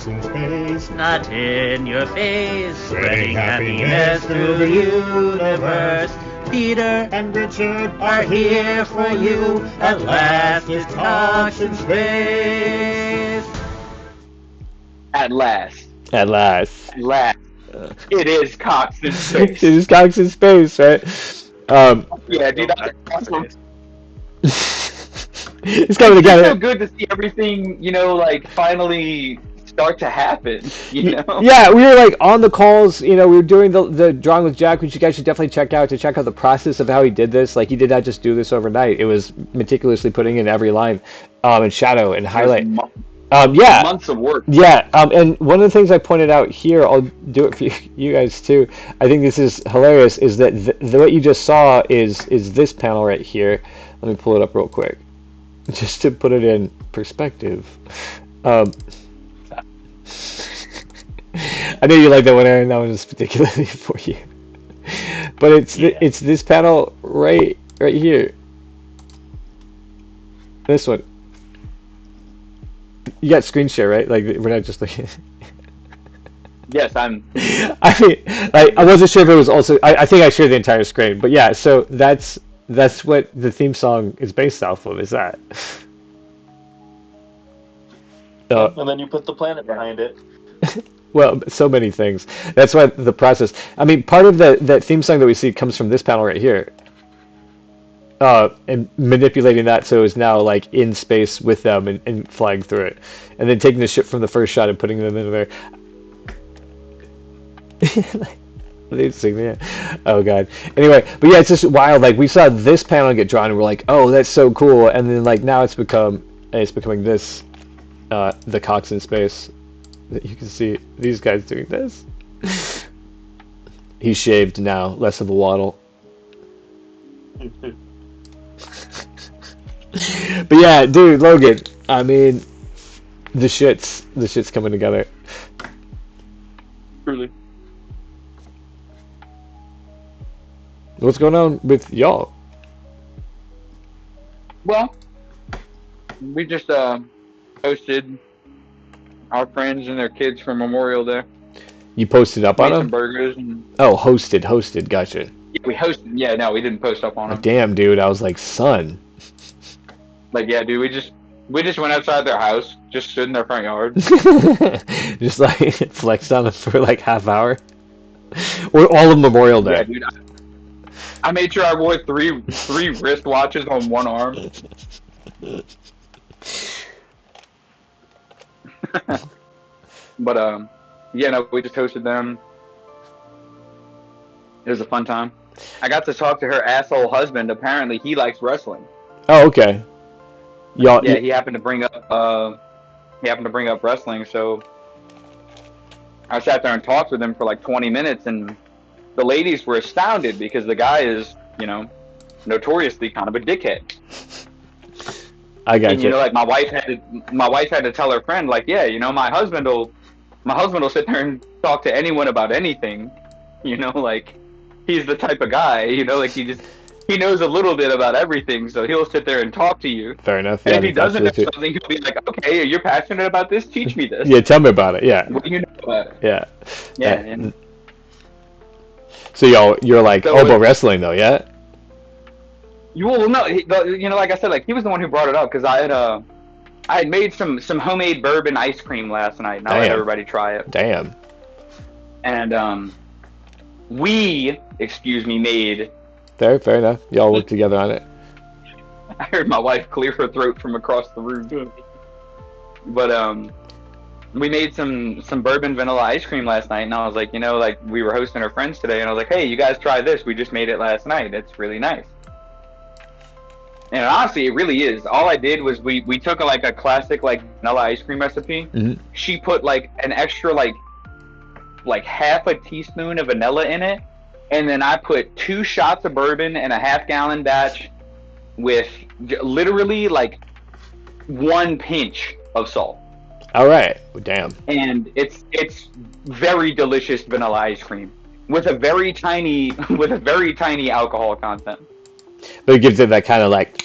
in Space, Not in your face, spreading happiness through the universe. Peter and Richard are here for you. At last, it's Cox in Space. At last. At last. It is Cox in Space. It is Cox in Space, right? Yeah, dude, that's awesome. It's coming It's together. so good to see everything, like finally start to happen. Yeah, we were like on the calls. We were doing the drawing with Jack, which you guys should definitely check out the process of how he did this. Like he did not just do this overnight. It was meticulously putting in every line, and shadow and highlight. Yeah. Months of work. Yeah, and one of the things I pointed out here, I'll do it for you guys too. I think this is hilarious. Is that what you just saw is this panel right here? Let me pull it up real quick, just to put it in perspective. I know you like that one, Aaron. That one is particularly for you. But it's this panel right here. This one. You got screen share, right? Like we're not just like. Yes, I'm. I mean, like I wasn't sure if it was also. I think I shared the entire screen, but yeah. So that's what the theme song is based off of. Is that? And then you put the planet behind it. Well, so many things. That's why the process. I mean, part of that theme song that we see comes from this panel right here. And manipulating that so it's now like in space with them and flying through it, and then taking the ship from the first shot and putting them in there. They sing there. Oh god. Anyway, but yeah, it's just wild. Like we saw this panel get drawn, and we're like, oh, that's so cool. And then like now it's becoming this, the Cox in Space. That you can see these guys doing this. He's shaved now, less of a waddle. But yeah, dude, Logan. I mean, the shit's coming together. Truly. What's going on with y'all? Well, we just hosted our friends and their kids for Memorial Day. You posted up on Made some them? burgers and Oh, hosted. Gotcha. we hosted. Yeah, no, we didn't post up on them. Damn, dude. I was like, son. Like, yeah, dude, we just went outside their house, just stood in their front yard. Just like flexed on them for like half hour. Or all of Memorial Day. Yeah, dude. I made sure I wore three wristwatches on one arm. But yeah, no, we just hosted them. It was a fun time. I got to talk to her asshole husband. Apparently, he likes wrestling. Oh, okay. Y'all, Yeah, he happened to bring up wrestling, so I sat there and talked with him for like 20 minutes, and the ladies were astounded because the guy is, you know, notoriously kind of a dickhead. I got And you. you know, like my wife had to tell her friend, like, yeah, you know, my husband will sit there and talk to anyone about anything, you know, like he's the type of guy, you know, like he knows a little bit about everything, so he'll sit there and talk to you. Fair enough. And Yeah, if he doesn't know absolutely. something, he'll be like, okay, you're passionate about this, teach me this. Yeah, tell me about it. Yeah, What do you know about it? yeah. Yeah, Uh, and So you're like, So oh, but it- wrestling though, yeah? you will know, you know, like I said, like he was the one who brought it up because I had made some homemade bourbon ice cream last night, and I let Damn. everybody try it. Damn. And we, made. Fair enough. Y'all work together on it. I heard my wife clear her throat from across the room. But we made some bourbon vanilla ice cream last night, and I was like, you know, like we were hosting our friends today, and I was like, hey, you guys try this. We just made it last night. It's really nice. And honestly, it really is. All I did was we took a classic like vanilla ice cream recipe. Mhm. She put like an extra like half a teaspoon of vanilla in it, and then I put 2 shots of bourbon in a half-gallon batch with literally like 1 pinch of salt. All right. Damn. And it's very delicious vanilla ice cream with a very tiny alcohol content. But it gives it that kind of like,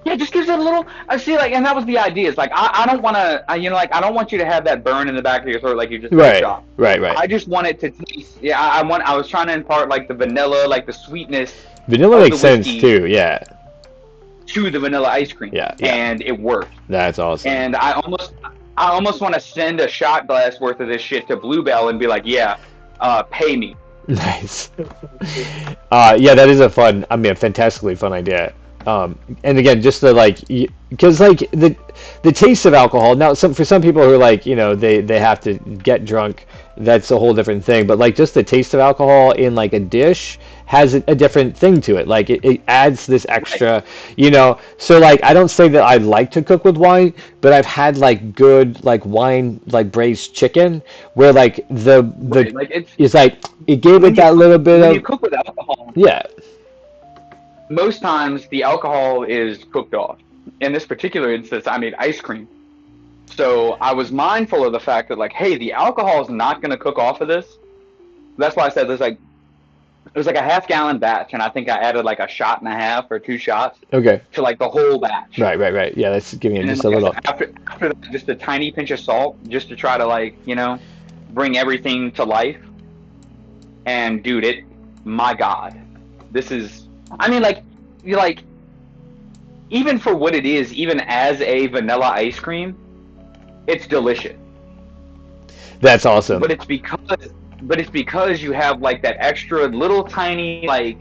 Yeah, it just gives it a little. I see, like, and that was the idea. It's like I don't want to, you know, like I don't want you to have that burn in the back of your throat like you just took a right, shot. right. I just want it to taste. Yeah, I was trying to impart like the vanilla, like the sweetness Vanilla of makes the sense whiskey too. Yeah, to the vanilla ice cream. Yeah. And it worked. that's awesome. And I almost want to send a shot glass worth of this shit to Bluebell and be like, yeah, pay me. Nice. Yeah, that is a fantastically fun idea. And again, just the because like the taste of alcohol. Now, for some people who are like, you know, they have to get drunk. That's a whole different thing. But like just the taste of alcohol in like a dish has a different thing to it. Like it adds this extra, you know. So like I don't say that I like to cook with wine, but I've had like good like wine like braised chicken where like the Right, like it's like it gave it that little bit when of you cook with alcohol, yeah. most times the alcohol is cooked off. In this particular instance, I made ice cream. So I was mindful of the fact that, like, hey, the alcohol is not going to cook off of this. That's why I said it was like a half-gallon batch, and I think I added like a shot and a half or 2 shots Okay. to like the whole batch. Right. Yeah, that's giving it And then, just a like I little. said, after that, just a tiny pinch of salt, just to try to, like, you know, bring everything to life. And dude, my God, this is. I mean, like, you like. Even for what it is, even as a vanilla ice cream, it's delicious. That's awesome. But it's because you have like that extra little tiny like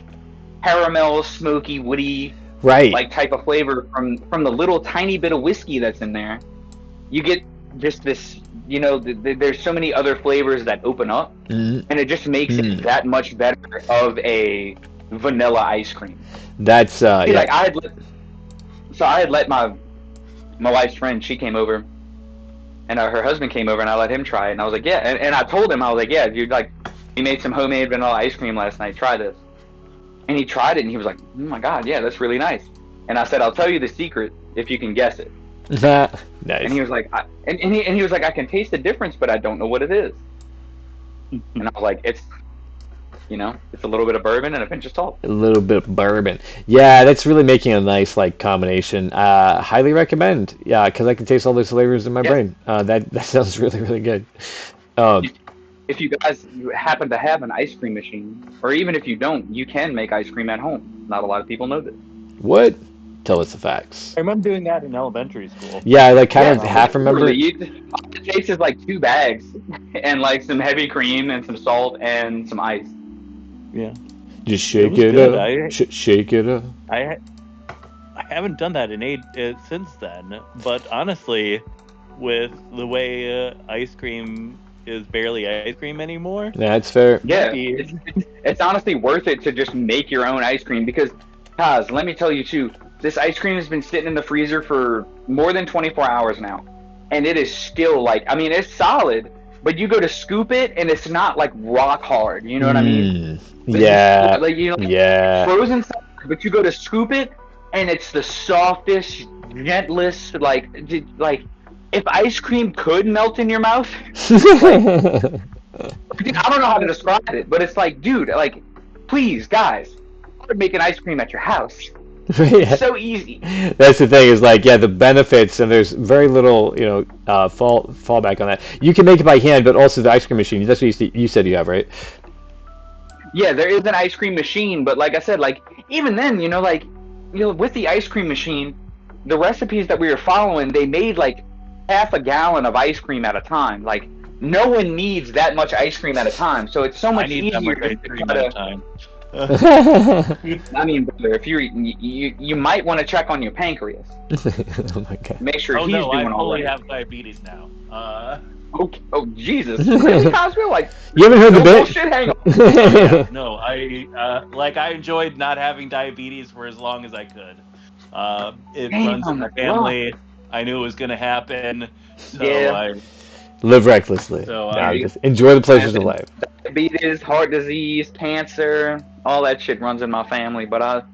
caramel, smoky, woody Right. like type of flavor from the little tiny bit of whiskey that's in there. You get just this, you know, there's so many other flavors that open up, Mhm. and it just makes it that much better of a vanilla ice cream. That's See, yeah. like I had let my wife's friend, she came over, and her husband came over, and I let him try it, and I was like, yeah, and I told him, I was like, yeah, dude, like, we made some homemade vanilla ice cream last night, try this. And he tried it, and he was like, oh my God, yeah, that's really nice. And I said, I'll tell you the secret if you can guess it. Nice. And he was like, he was like, I can taste the difference, but I don't know what it is. And I was like, it's a little bit of bourbon and a pinch of salt. A little bit of bourbon. Yeah, that's really making a nice like combination. Highly recommend. Yeah, because I can taste all those flavors in my brain. That sounds really, really good. If you guys happen to have an ice cream machine, or even if you don't, you can make ice cream at home. Not a lot of people know this. What? Tell us the facts. I remember doing that in elementary school. Yeah, I like kind of half remember. All it takes is like 2 bags and like some heavy cream and some salt and some ice. Yeah. Just shake It it was up. good. Shake it up. I haven't done that since then, but honestly, with the way ice cream is barely ice cream anymore. That's fair. Yeah, it's honestly worth it to just make your own ice cream because, Kaz, let me tell you too, this ice cream has been sitting in the freezer for more than 24 hours now, and it is still like, I mean, it's solid, but you go to scoop it and it's not like rock hard. You know what I mean? Yeah. Like, Yeah. Frozen stuff, but you go to scoop it and it's the softest, gentlest, like if ice cream could melt in your mouth, I don't know how to describe it, but it's like, dude, like, please, guys, start making ice cream at your house. Yeah. It's so easy. That's the thing is like, yeah, the benefits, and there's very little, fallback on that. You can make it by hand, but also the ice cream machine. That's what you said you have, right? Yeah, there is an ice cream machine, but like I said, like, even then, with the ice cream machine, the recipes that we were following, they made like half a gallon of ice cream at a time. Like, no one needs that much ice cream at a time, so it's so much easier to try to. Time. I mean, brother, if you might want to check on your pancreas. Oh my god. Make sure Oh he's no, I doing all fully right. have diabetes now. Okay. Oh Jesus! Really, Cosmo? Like, You haven't heard the no bit? bullshit. Hang on. Yeah, no, I enjoyed not having diabetes for as long as I could. It runs in my family. I knew it was going to happen, so Yeah. Live recklessly. So, Just enjoy the pleasures of life. Diabetes, heart disease, cancer, all that shit runs in my family. But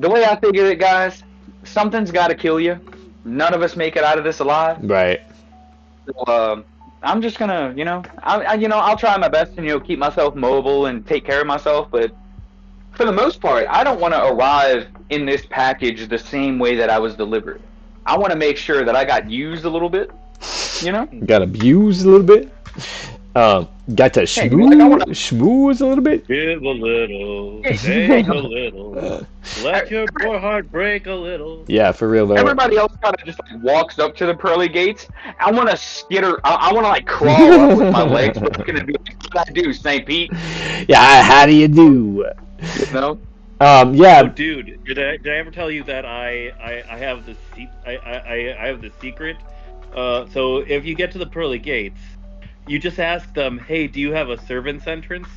the way I figure it, guys, something's got to kill you. None of us make it out of this alive. Right. So, I'm just gonna, I'll try my best and keep myself mobile and take care of myself. But for the most part, I don't want to arrive in this package the same way that I was delivered. I want to make sure that I got used a little bit. Got abused a little bit. Got to schmooze a little bit. give a little, take a little, let your poor heart break a little. Yeah, for real though. Everybody else kind of just like walks up to the pearly gates. I want to skitter. I want to like crawl up with my legs. What's gonna be? What I do, St. Pete? Yeah, how do you do? Yeah. Oh, dude, did I ever tell you that I have the I have the secret? So if you get to the pearly gates, you just ask them, "Hey, do you have a servant's entrance?"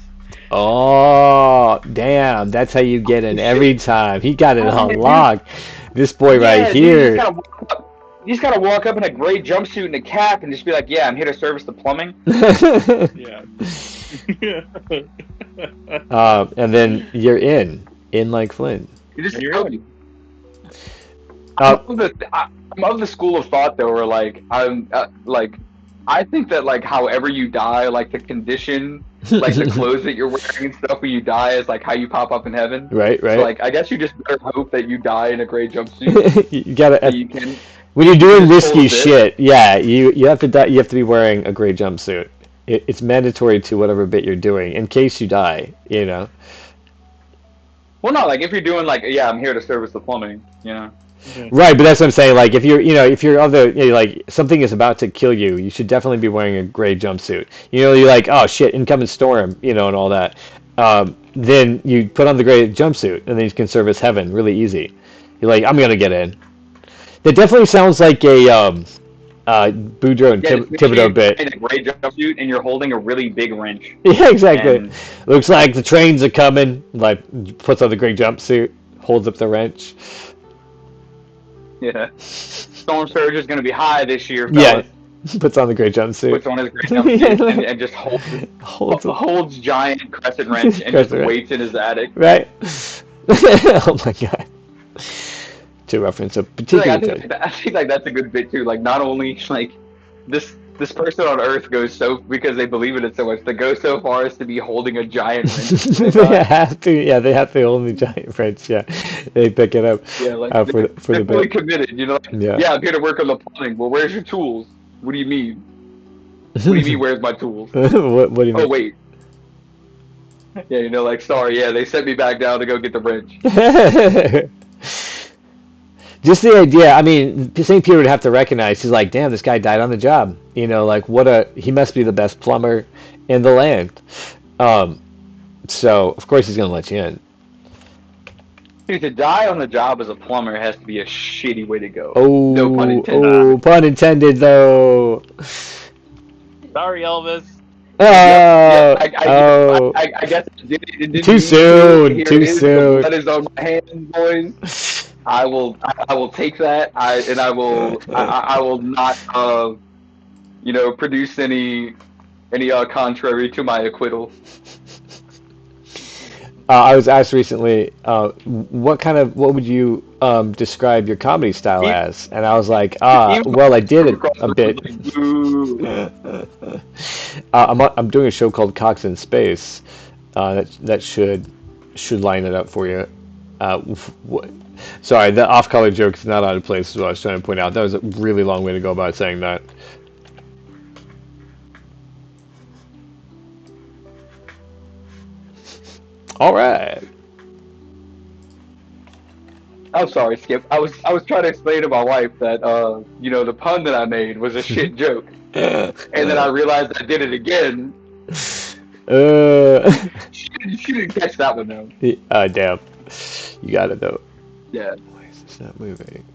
Oh, damn! That's how you get in every time. He got it on lock. This boy right here. You just gotta walk up in a gray jumpsuit and a cap and just be like, "Yeah, I'm here to service the plumbing." Yeah. And then you're in like Flynn. You just You're I'm of the school of thought though, where like I think that like however you die, like the condition, like the clothes that you're wearing and stuff when you die is like how you pop up in heaven. Right. So, like I guess you just better hope that you die in a gray jumpsuit. You gotta. So you can. When you're doing just risky hold it. shit, yeah, you have to die. You have to be wearing a gray jumpsuit. It's mandatory to whatever bit you're doing in case you die. Well, no, like if you're doing like, yeah, I'm here to service the plumbing. Right, but that's what I'm saying. Like, if you're other, like something is about to kill you, you should definitely be wearing a gray jumpsuit. You're like, oh shit, incoming storm, and all that. Then you put on the gray jumpsuit, and then you can service heaven really easy. You're like, I'm gonna get in. That definitely sounds like a Boudreaux and Thibodeau bit. In a gray jumpsuit, and you're holding a really big wrench. Yeah, exactly. And- Looks like the trains are coming. Like, puts on the gray jumpsuit, holds up the wrench. Yeah. Storm surge is going to be high this year, Yeah, fellas. puts on the gray jumpsuit. Puts on his gray jumpsuit and just Holds it. holds giant crescent wrench and Crescent just wrench. waits in his attic. Right? Oh my god. to reference a So, particular like, I think like that's a good bit too. Like not only like this person on Earth goes so because they believe in it so much, they go so far as to be holding a giant wrench before they They die. have to, yeah, they have the only giant wrench, yeah. They pick it up Yeah, like for they're the fully bit. committed. You know, like, Yeah. yeah, I'm here to work on the plumbing. Well, where's your tools? What do you mean? What do you mean? Where's my tools? What do you Oh mean? wait. Yeah, you know, like sorry. Yeah, they sent me back down to go get the wrench. Just the idea, I mean, St. Peter would have to recognize, he's like, damn, this guy died on the job. You know, like, he must be the best plumber in the land. So, of course, he's going to let you in. Dude, to die on the job as a plumber has to be a shitty way to go. Oh, No pun intended. oh, pun intended, though. Sorry, Elvis. Oh, oh. I guess it didn't Too need soon, Here too it is. The soon. blood is on my hands, boys. I will take that. I will not you know, produce any contrary to my acquittal. I was asked recently, what would you describe your comedy style as? And I was like, well, I did it a bit. Like, ooh. I'm doing a show called Cox in Space. That should line it up for you. Sorry, the off-color joke is not out of place. Is what I was trying to point out. That was a really long way to go about saying that. All right. I'm sorry, Skip. I was trying to explain to my wife that you know, the pun that I made was a shit joke, and then I realized I did it again. She didn't catch that one though. Damn. You got it though. Yeah. Why is this not moving?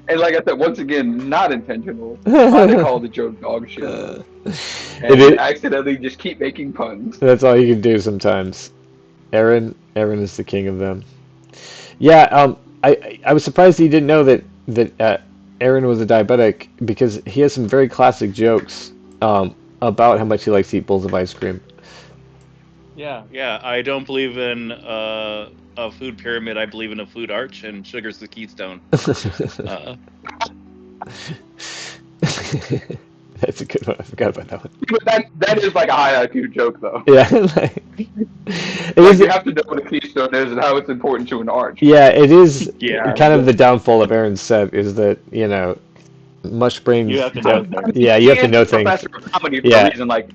And like I said, once again, not intentional. Trying to call the joke dog shit, and is- accidentally just keep making puns. That's all you can do sometimes. Aaron is the king of them. Yeah, I was surprised he didn't know that Aaron was a diabetic because he has some very classic jokes about how much he likes to eat bowls of ice cream. Yeah. I don't believe in a food pyramid. I believe in a food arch, and sugar's the keystone. That's a good one. I forgot about that one. But that is like a high IQ joke though. Yeah, it Like, is. you have to know what a keystone is and how it's important to an arch. Yeah, it is. Yeah. Kind of the downfall of Aaron's set is that mush brains. You have to know things. Yeah, you have to know He's a things. Professor of comedy for Yeah. a reason. Like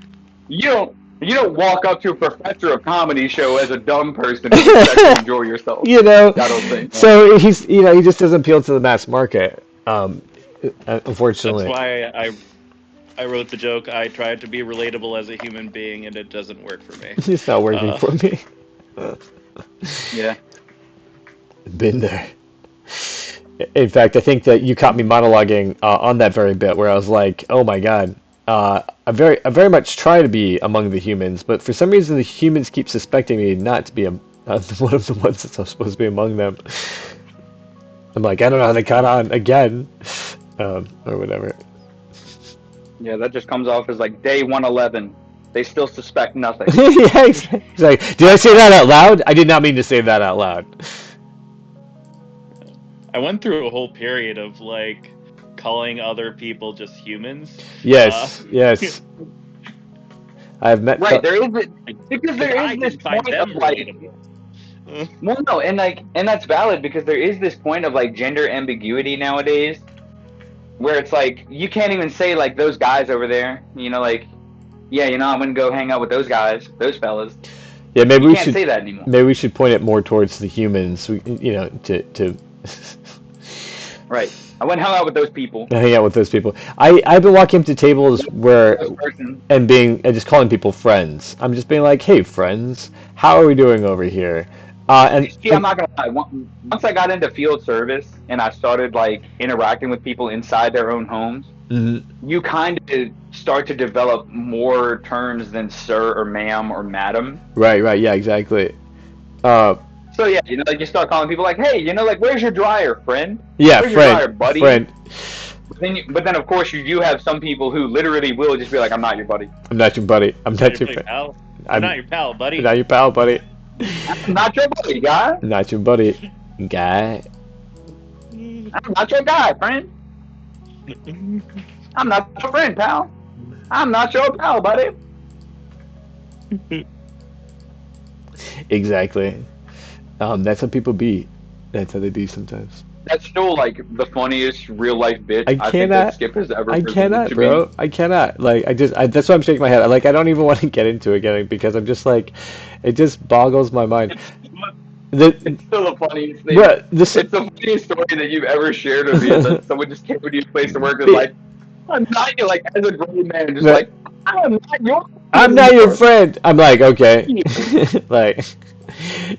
you don't walk up to a professor of comedy show as a dumb person and expect to enjoy yourself. You know. I don't think. So he just doesn't appeal to the mass market. Unfortunately. That's why I wrote the joke. I tried to be relatable as a human being, and it doesn't work for me. It's not working for me. Yeah. Been there. In fact, I think that you caught me monologuing on that very bit where I was like, "Oh my God, I very much try to be among the humans, but for some reason the humans keep suspecting me not to be one of the ones that's supposed to be among them." I'm like, I don't know how they caught on again, or whatever. Yeah, that just comes off as like day 111. They still suspect nothing. Yeah, exactly. He's like, did I say that out loud? I did not mean to say that out loud. I went through a whole period of like calling other people just humans. Yes, yes. I've met. Right, there is because there I is this can find point them of like, relatable. well, no, and that's valid because there is this point of like gender ambiguity nowadays, where it's like you can't even say like those guys over there, you know, like, yeah, you know, I'm gonna go hang out with those guys, those fellas. Yeah, maybe You we can't should say that anymore. maybe we should point it more towards the humans. To Right. I went and hung out with those people. hang out with those people. I've been walking up to tables where Those person. and just calling people friends. I'm just being like, hey friends, how are we doing over here? And See, I'm not gonna lie. Once I got into field service and I started like interacting with people inside their own homes, Mhm. you kind of start to develop more terms than sir or ma'am or madam. Right, yeah, exactly. So yeah, you know, like you start calling people like, hey, you know, like, where's your dryer, friend? Yeah, Where's your friend, dryer, buddy? friend. But then of course you do have some people who literally will just be like, I'm not your buddy. I'm not your buddy. I'm not your You're friend. pal. I'm I'm not your pal, buddy. not your pal, buddy. I'm not your buddy, guy. Not your buddy, guy. I'm not your guy, friend. I'm not your friend, pal. I'm not your pal, buddy. Exactly. That's how people be. That's how they be sometimes. That's still like the funniest real life bit I I think cannot- that Skip has ever I presented cannot, to bro. me. I cannot. Like, that's why I'm shaking my head. Like, I don't even want to get into it again because I'm just like, it just boggles my mind. It's still the funniest thing. But this, It's the funniest story that you've ever shared with me. Is that someone just came to your place to work and like, I'm not your like as a grown man, just No. like, I'm not your. I'm not your friend. I'm like, okay. Like,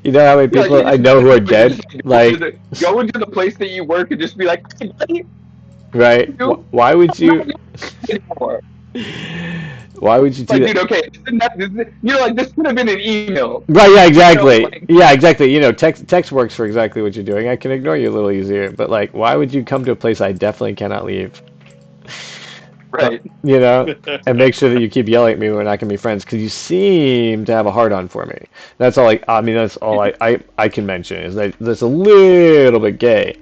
you know how many Yeah, people you I just know who are go into dead? the- Like, go into the place that you work and just be like, hey, buddy, right? Why would I'm not you? your anymore. Why would you do Like, that? dude, okay, like this could have been an email. Right, yeah, exactly. like- Yeah, exactly. You know, text works for exactly what you're doing. I can ignore you a little easier, but like, why would you come to a place I definitely cannot leave? Right. You know, and make sure that you keep yelling at me when we're not gonna be friends because you seem to have a hard on for me. That's all. I mean, that's all I can mention is that that's a little bit gay,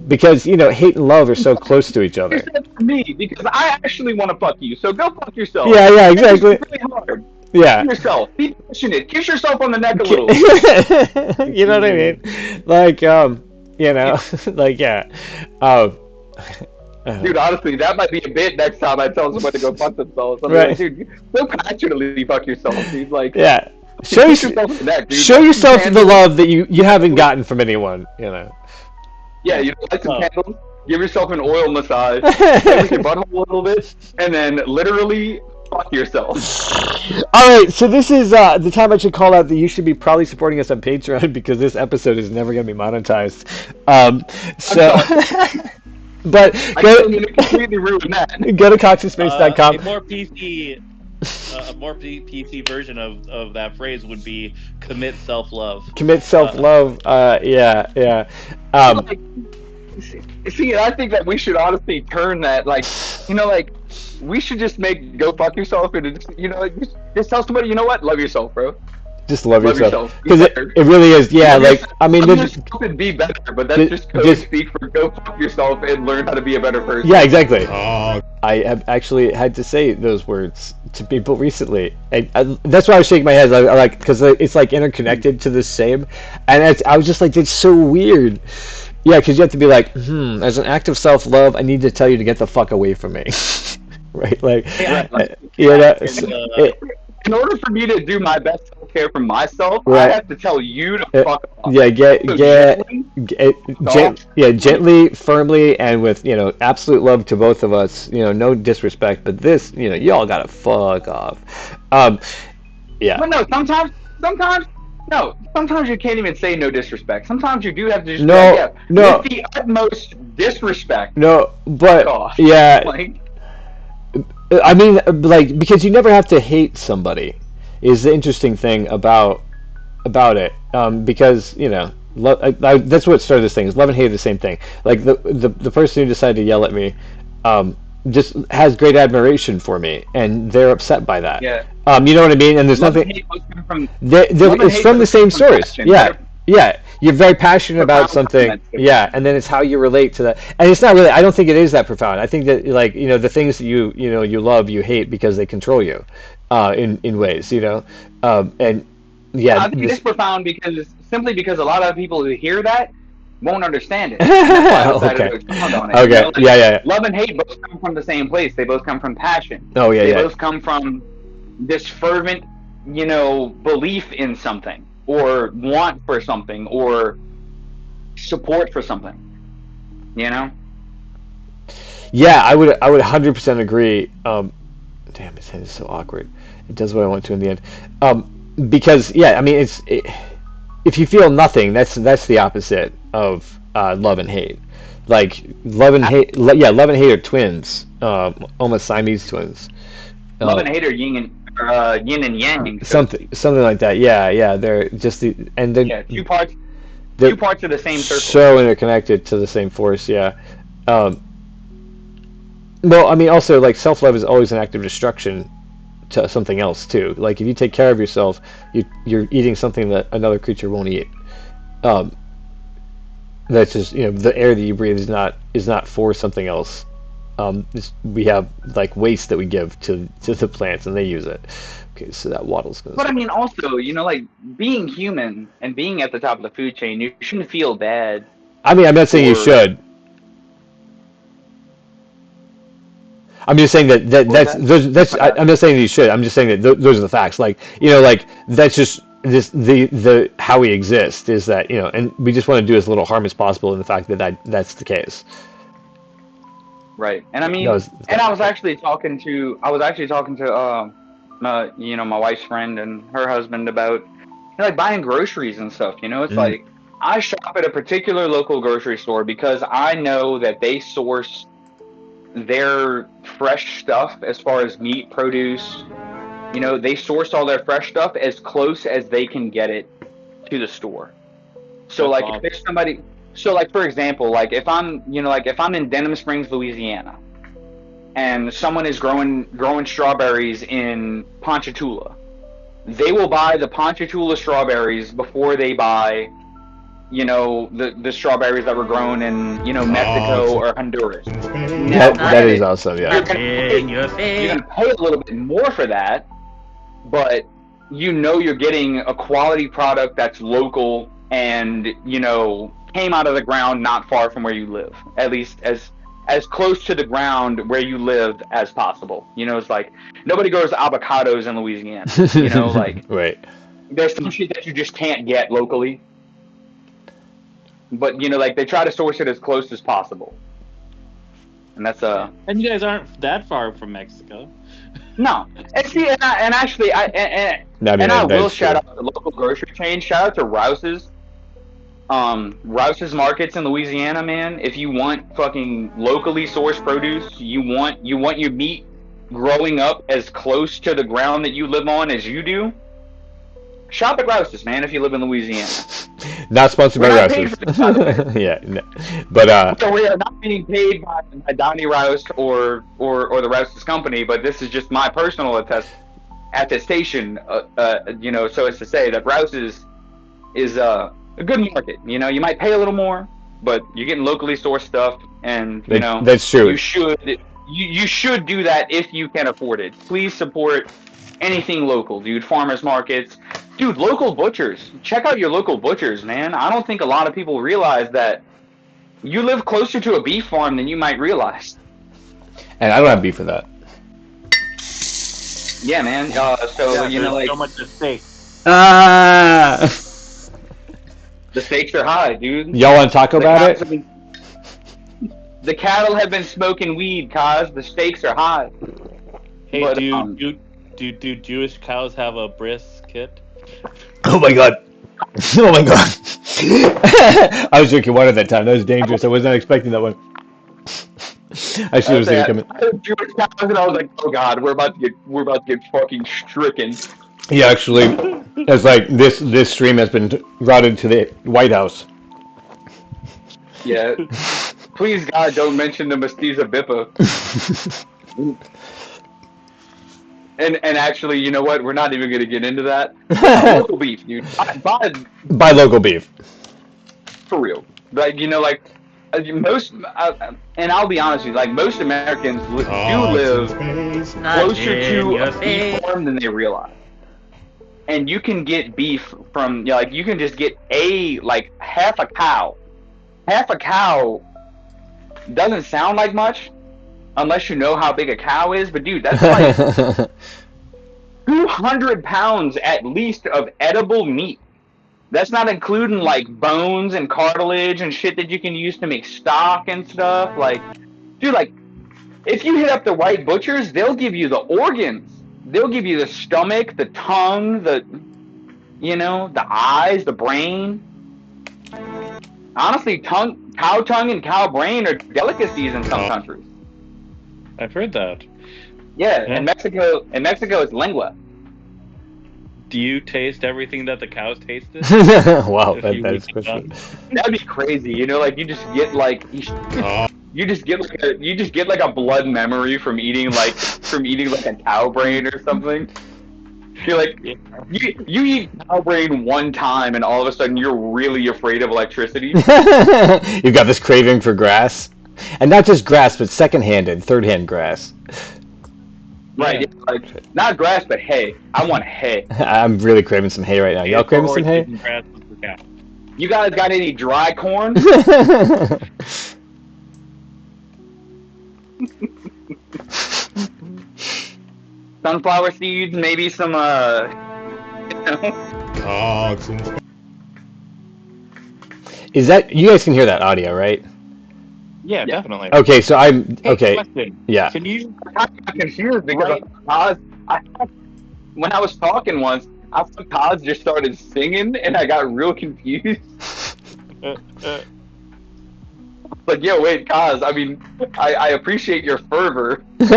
because you know, hate and love are so close to each You other. said for me because I actually want to fuck you. So go fuck yourself. Yeah, yeah, And just exactly. be really hard. Yeah. Be yourself. Be passionate. Kiss yourself on the neck a little. You know what I mean? Like, you know, like, yeah. Dude, honestly, that might be a bit next time I tell someone to go fuck themselves. I'm Right. like, dude, go passionately fuck yourself, dude. Like, Yeah. Show, kiss your, yourself on the neck, dude. show Light some yourself the candles. love that you haven't gotten from anyone, you know. Yeah, you light some Oh. candles, give yourself an oil massage, play with your butthole a little bit, and then literally fuck yourself. All right, so this is the time I should call out that you should be probably supporting us on Patreon because this episode is never going to be monetized. So, but I go, didn't mean to completely ruin that. go to coxinSpace.com. A more PC, PC version of that phrase would be commit self-love. Commit self-love. Yeah, yeah. Like, see, I think that we should honestly turn that, like, you know, like, we should just make go fuck yourself and just, you know, like, just tell somebody, you know what, love yourself, bro. Just love Love yourself yourself. because Be it better. really is. Yeah, Love like yourself. I mean, Love there's, yourself and be better, but that's Just- just code just- speak for go fuck yourself and learn how to be a better person. yeah, exactly. I have actually had to say those words to people recently, and that's why I was shaking my head. I like because it's like interconnected to the same, and I was just like, it's so weird. Yeah, because you have to be like, as an act of self-love, I need to tell you to get the fuck away from me, right? Like, Yeah, like, you know, in order for me to do my best self-care for myself, Right. I have to tell you to fuck off. yeah, So gently, gently, firmly, and with absolute love to both of us. No disrespect, but this, y'all gotta fuck off. Yeah. But no, sometimes you can't even say no disrespect. Sometimes you do have to just No, be like, yeah, no. with the utmost disrespect. No, but Off. yeah, Like, I mean, like, because you never have to hate somebody is the interesting thing about it. Because that's what started this thing. Is love and hate are the same thing. Like the person who decided to yell at me, just has great admiration for me, and they're upset by that. yeah. You know what I mean? And there's Love and nothing. hate both come from They're, love and it's hate from the both same come from source. passion. Yeah. They're- Yeah, you're very passionate about Profound something. comments. Yeah, and then it's how you relate to that. And it's not really. I don't think it is that profound. I think that the things that you love, you hate because they control you, in ways. And yeah. I think it's profound simply because a lot of people who hear that won't understand it. Okay. Okay. Yeah. Love and hate both come from the same place. They both come from passion. Oh yeah. They Yeah. both come from this fervent, belief in something, or want for something, or support for something. Yeah, I would 100% agree. Damn, his head is so awkward. It does what I want to in the end. Because I mean, if you feel nothing, that's the opposite of love and hate. Like love and hate, love and hate are twins, almost Siamese twins. Love and hate are yin and yang. So to Something like that. Yeah. They're just they're yeah, two parts of the same circle. so interconnected to the same force. Yeah. Well, I mean, also like self-love is always an act of destruction to something else too. Like if you take care of yourself, you're eating something that another creature won't eat. that's just, the air that you breathe is not for something else. We have like waste that we give to the plants, and they use it. Okay, so that waddle's gonna. But I mean, also, like being human and being at the top of the food chain, you shouldn't feel bad. I mean, I'm not saying you should. I'm just saying I'm not saying that you should. I'm just saying that those are the facts. Like, like that's just the how we exist is that, and we just want to do as little harm as possible in the fact that that's the case. Right. And I mean, and I was actually talking to my wife's friend and her husband about like buying groceries and stuff. It's like I shop at a particular local grocery store because I know that they source their fresh stuff as far as meat, produce. They source all their fresh stuff as close as they can get it to the store. So like if there's somebody, so like for example, like if I'm in Denham Springs, Louisiana, and someone is growing strawberries in Ponchatoula, they will buy the Ponchatoula strawberries before they buy the strawberries that were grown in Mexico or Honduras. That is awesome. Yeah, you're gonna pay a little bit more for that, but you're getting a quality product that's local and came out of the ground not far from where you live, at least as close to the ground where you live as possible. It's like nobody grows avocados in Louisiana. Like right. There's some shit that you just can't get locally. But like they try to source it as close as possible, and that's And you guys aren't that far from Mexico. No, and see, I will shout out the local grocery chain. Shout out to Rouse's. Rouse's Markets in Louisiana, man. If you want fucking locally sourced produce, you want your meat growing up as close to the ground that you live on as you do. Shop at Rouse's, man, if you live in Louisiana. Not sponsored by Rouse's. Yeah, no. But so we are not being paid by Donnie Rouse or the Rouse's company, but this is just my personal attestation. So as to say that Rouse's is a good market. You might pay a little more, but you're getting locally sourced stuff, and that's true. You should do that if you can afford it. Please support anything local, dude. Farmers markets. Dude, local butchers. Check out your local butchers, man. I don't think a lot of people realize that you live closer to a beef farm than you might realize. And I don't have beef for that. Yeah, man. Like so much at stake. The stakes are high, dude. Y'all want to talk about it? The cattle have been smoking weed, cause the stakes are high. Hey, but, do Jewish cows have a brisket? Oh my god. Oh my god. I was drinking water that time. That was dangerous. I was not expecting that one. I should have seen it coming. I heard Jewish cows and I was like, oh god, we're about to get fucking stricken. Yeah, actually, it's like this stream has been routed to the White House. Yeah. Please God, don't mention the Mestiza Bippa. And actually, you know what? We're not even going to get into that. Local beef, dude. Buy local beef. For real. Like, most, and I'll be honest with you, like, most Americans do live closer to a beef farm than they realize. And you can get beef from, you can just get half a cow. Half a cow doesn't sound like much, unless you know how big a cow is, but dude, that's like 200 pounds at least of edible meat. That's not including like bones and cartilage and shit that you can use to make stock and stuff. Like, dude, like, if you hit up the right butchers, they'll give you the organs. They'll give you the stomach, the tongue, the eyes, the brain. Honestly, cow tongue and cow brain are delicacies in some countries. I've heard that. Yeah, in Mexico it's lengua. Do you taste everything that the cows tasted? Wow, that is question. That'd be crazy. Like you just get like you just get like a blood memory from eating like a cow brain or something. You're like, you eat cow brain one time, and all of a sudden you're really afraid of electricity. You've got this craving for grass, and not just grass, but second-handed, third-hand grass. Right, Yeah. yeah, like not grass, but hay. I want hay. I'm really craving some hay right now. Y'all craving some hay? Grass with the cow. You guys got any dry corn? Sunflower seeds, maybe some you know. Cogs and Is that you guys can hear that audio, right? Yeah, definitely. Okay, so I'm Hey, okay. question. Yeah. Can you? I'm confused because when I was talking once, I thought Kaz just started singing, and I got real confused. Like, yo, wait, Kaz, I mean, I appreciate your fervor, your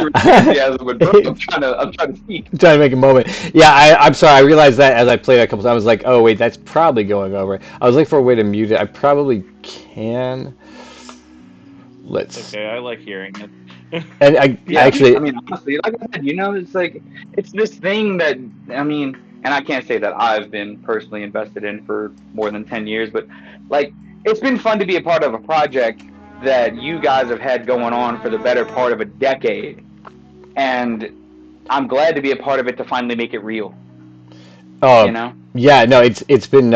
enthusiasm, but bro, I'm trying to speak. I'm trying to make a moment. Yeah, I'm sorry. I realized that as I played it a couple times. I was like, oh wait, that's probably going over. I was looking for a way to mute it. I probably can. Let's. Okay, I like hearing it. And I actually. I mean, honestly, like I said, it's like it's this thing that I mean, and I can't say that I've been personally invested in for more than 10 years, but like it's been fun to be a part of a project that you guys have had going on for the better part of a decade, and I'm glad to be a part of it to finally make it real. Oh, You know? yeah, no, it's been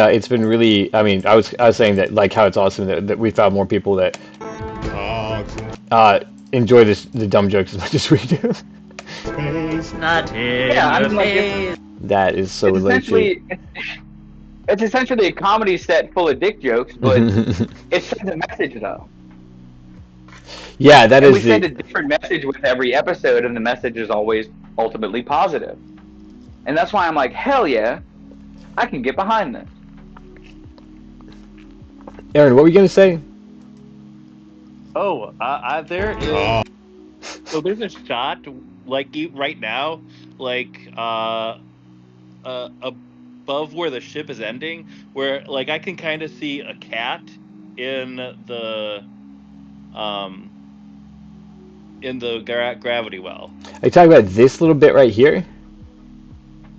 really. I mean, I was saying that like how it's awesome that we found more people that cogs and enjoy the dumb jokes as much as we do. space. Not in Yeah, I your mean, like, face. That is so It's legit. essentially a comedy set full of dick jokes, but it sends a message though. Yeah, that And we is send a the. different message with every episode, and the message is always ultimately positive. And that's why I'm like, hell yeah, I can get behind this. Aaron, what were you gonna say? Oh, there is. So there's a shot like right now, like above where the ship is ending, where like I can kind of see a cat in the gravity well. Are you talking about this little bit right here?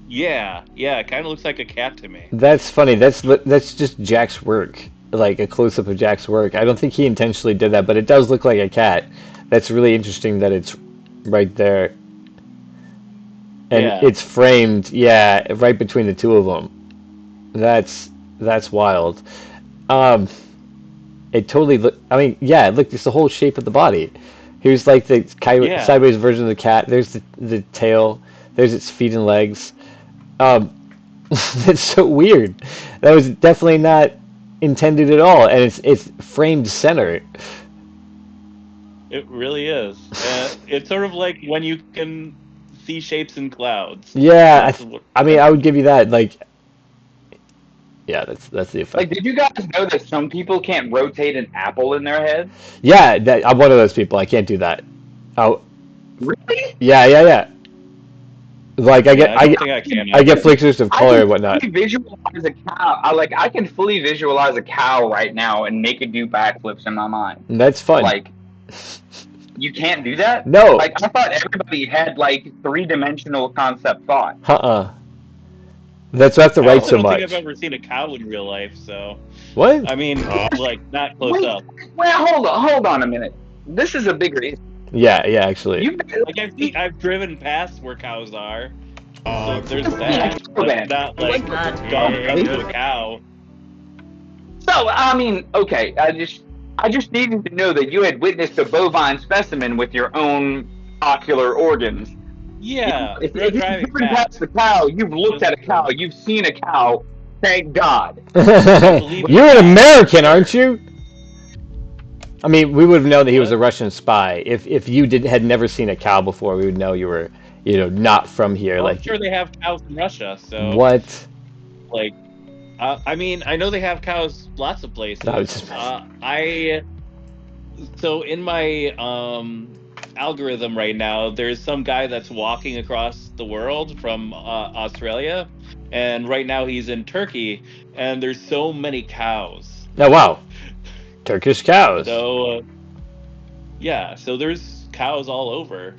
Yeah, it kind of looks like a cat to me. That's funny. That's just Jack's work, like a close up of Jack's work. I don't think he intentionally did that, but it does look like a cat. That's really interesting that it's right there, and Yeah. it's framed. Yeah, right between the two of them. That's wild. It totally look. I mean, yeah. Look, it's the whole shape of the body. Here's like the Yeah. sideways version of the cat. There's the tail. There's its feet and legs. That's so weird. That was definitely not intended at all, and it's framed center. It really is. It's sort of like when you can see shapes in clouds. Yeah, That's what- I mean, I would give you that. Like, yeah, that's the effect. Like, did you guys know that some people can't rotate an apple in their head? Yeah, I'm one of those people. I can't do that. Oh, Really? yeah. Like I Yeah, I get don't think I can. I get flictures of color and I can whatnot. fully visualize a cow. I can fully visualize a cow right now and make it do backflips in my mind. And that's fun. Like, you can't do that? No. Like, I thought everybody had, like, three-dimensional concept thought. That's why I have to I write also so don't much. think I've ever seen a cow in real life, so What? I mean, like not close Wait. up. Well, hold on a minute. This is a bigger issue. Yeah, actually. You've Like I've driven past where cows are, so Cogs there's and that, but not like Not gone in up your to a cow. So, I mean, okay, I just needed to know that you had witnessed a bovine specimen with your own ocular organs. Yeah, If we're you've driving driven past. past the cow, you've looked at a cow, you've seen a cow, thank God. You're an American, aren't you? I mean, we would have known that he was a Russian spy. If you had never seen a cow before, we would know you were, not from here. Well, I'm Like, sure they have cows in Russia, so what? like, I mean, I know they have cows lots of places. No, it's just- So in my algorithm right now, there's some guy that's walking across the world from Australia, and right now he's in Turkey, and there's so many cows. Oh wow, Turkish cows. So yeah, so there's cows all over.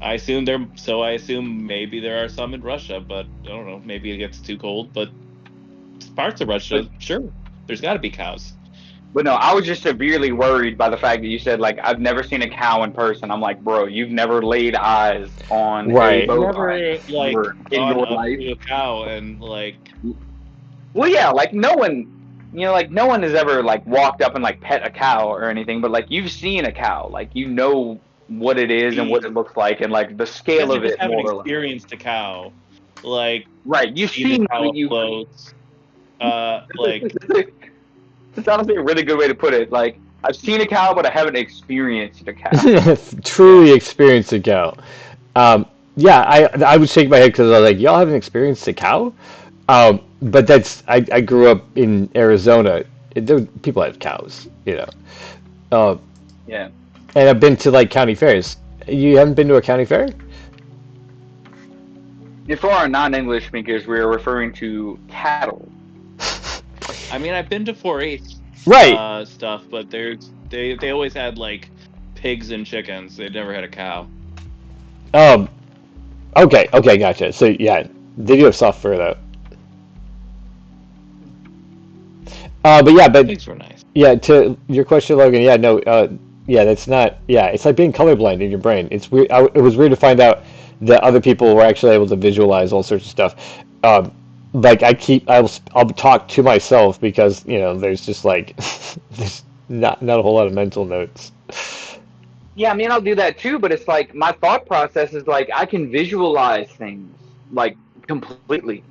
I assume maybe there are some in Russia, but I don't know. Maybe it gets too cold, but parts of Russia, sure, there's got to be cows. But no, I was just severely worried by the fact that you said, like, I've never seen a cow in person. I'm like, bro, you've never laid eyes on Right. a bovine Never like in gone your up life. to a cow and like. Well, yeah, like no one, like no one has ever like walked up and like pet a cow or anything. But like you've seen a cow, like you know what it is and what it looks like, and like the scale of it. Haven't More or less. experienced a cow, like Right, you've seen seen a cow what you. up close. Like It's honestly a really good way to put it. Like I've seen a cow, but I haven't experienced a cow. Truly experienced a cow. Yeah, I would shake my head because I was like, y'all haven't experienced a cow? But I grew up in Arizona. People have cows, you know. Yeah. And I've been to like county fairs. You haven't been to a county fair? And for our non-English speakers, we're referring to cattle. I mean, I've been to 4-H Right. stuff, but they always had like pigs and chickens. They never had a cow. Okay, gotcha. So yeah, they do have soft fur though. But Pigs were nice. yeah, to your question, Logan. Yeah, no, yeah, that's not. Yeah, it's like being colorblind in your brain. It's weird. It was weird to find out that other people were actually able to visualize all sorts of stuff. Like I'll talk to myself because there's just like there's not a whole lot of mental notes. Yeah, I mean, I'll do that too, but it's like my thought process is like I can visualize things like completely.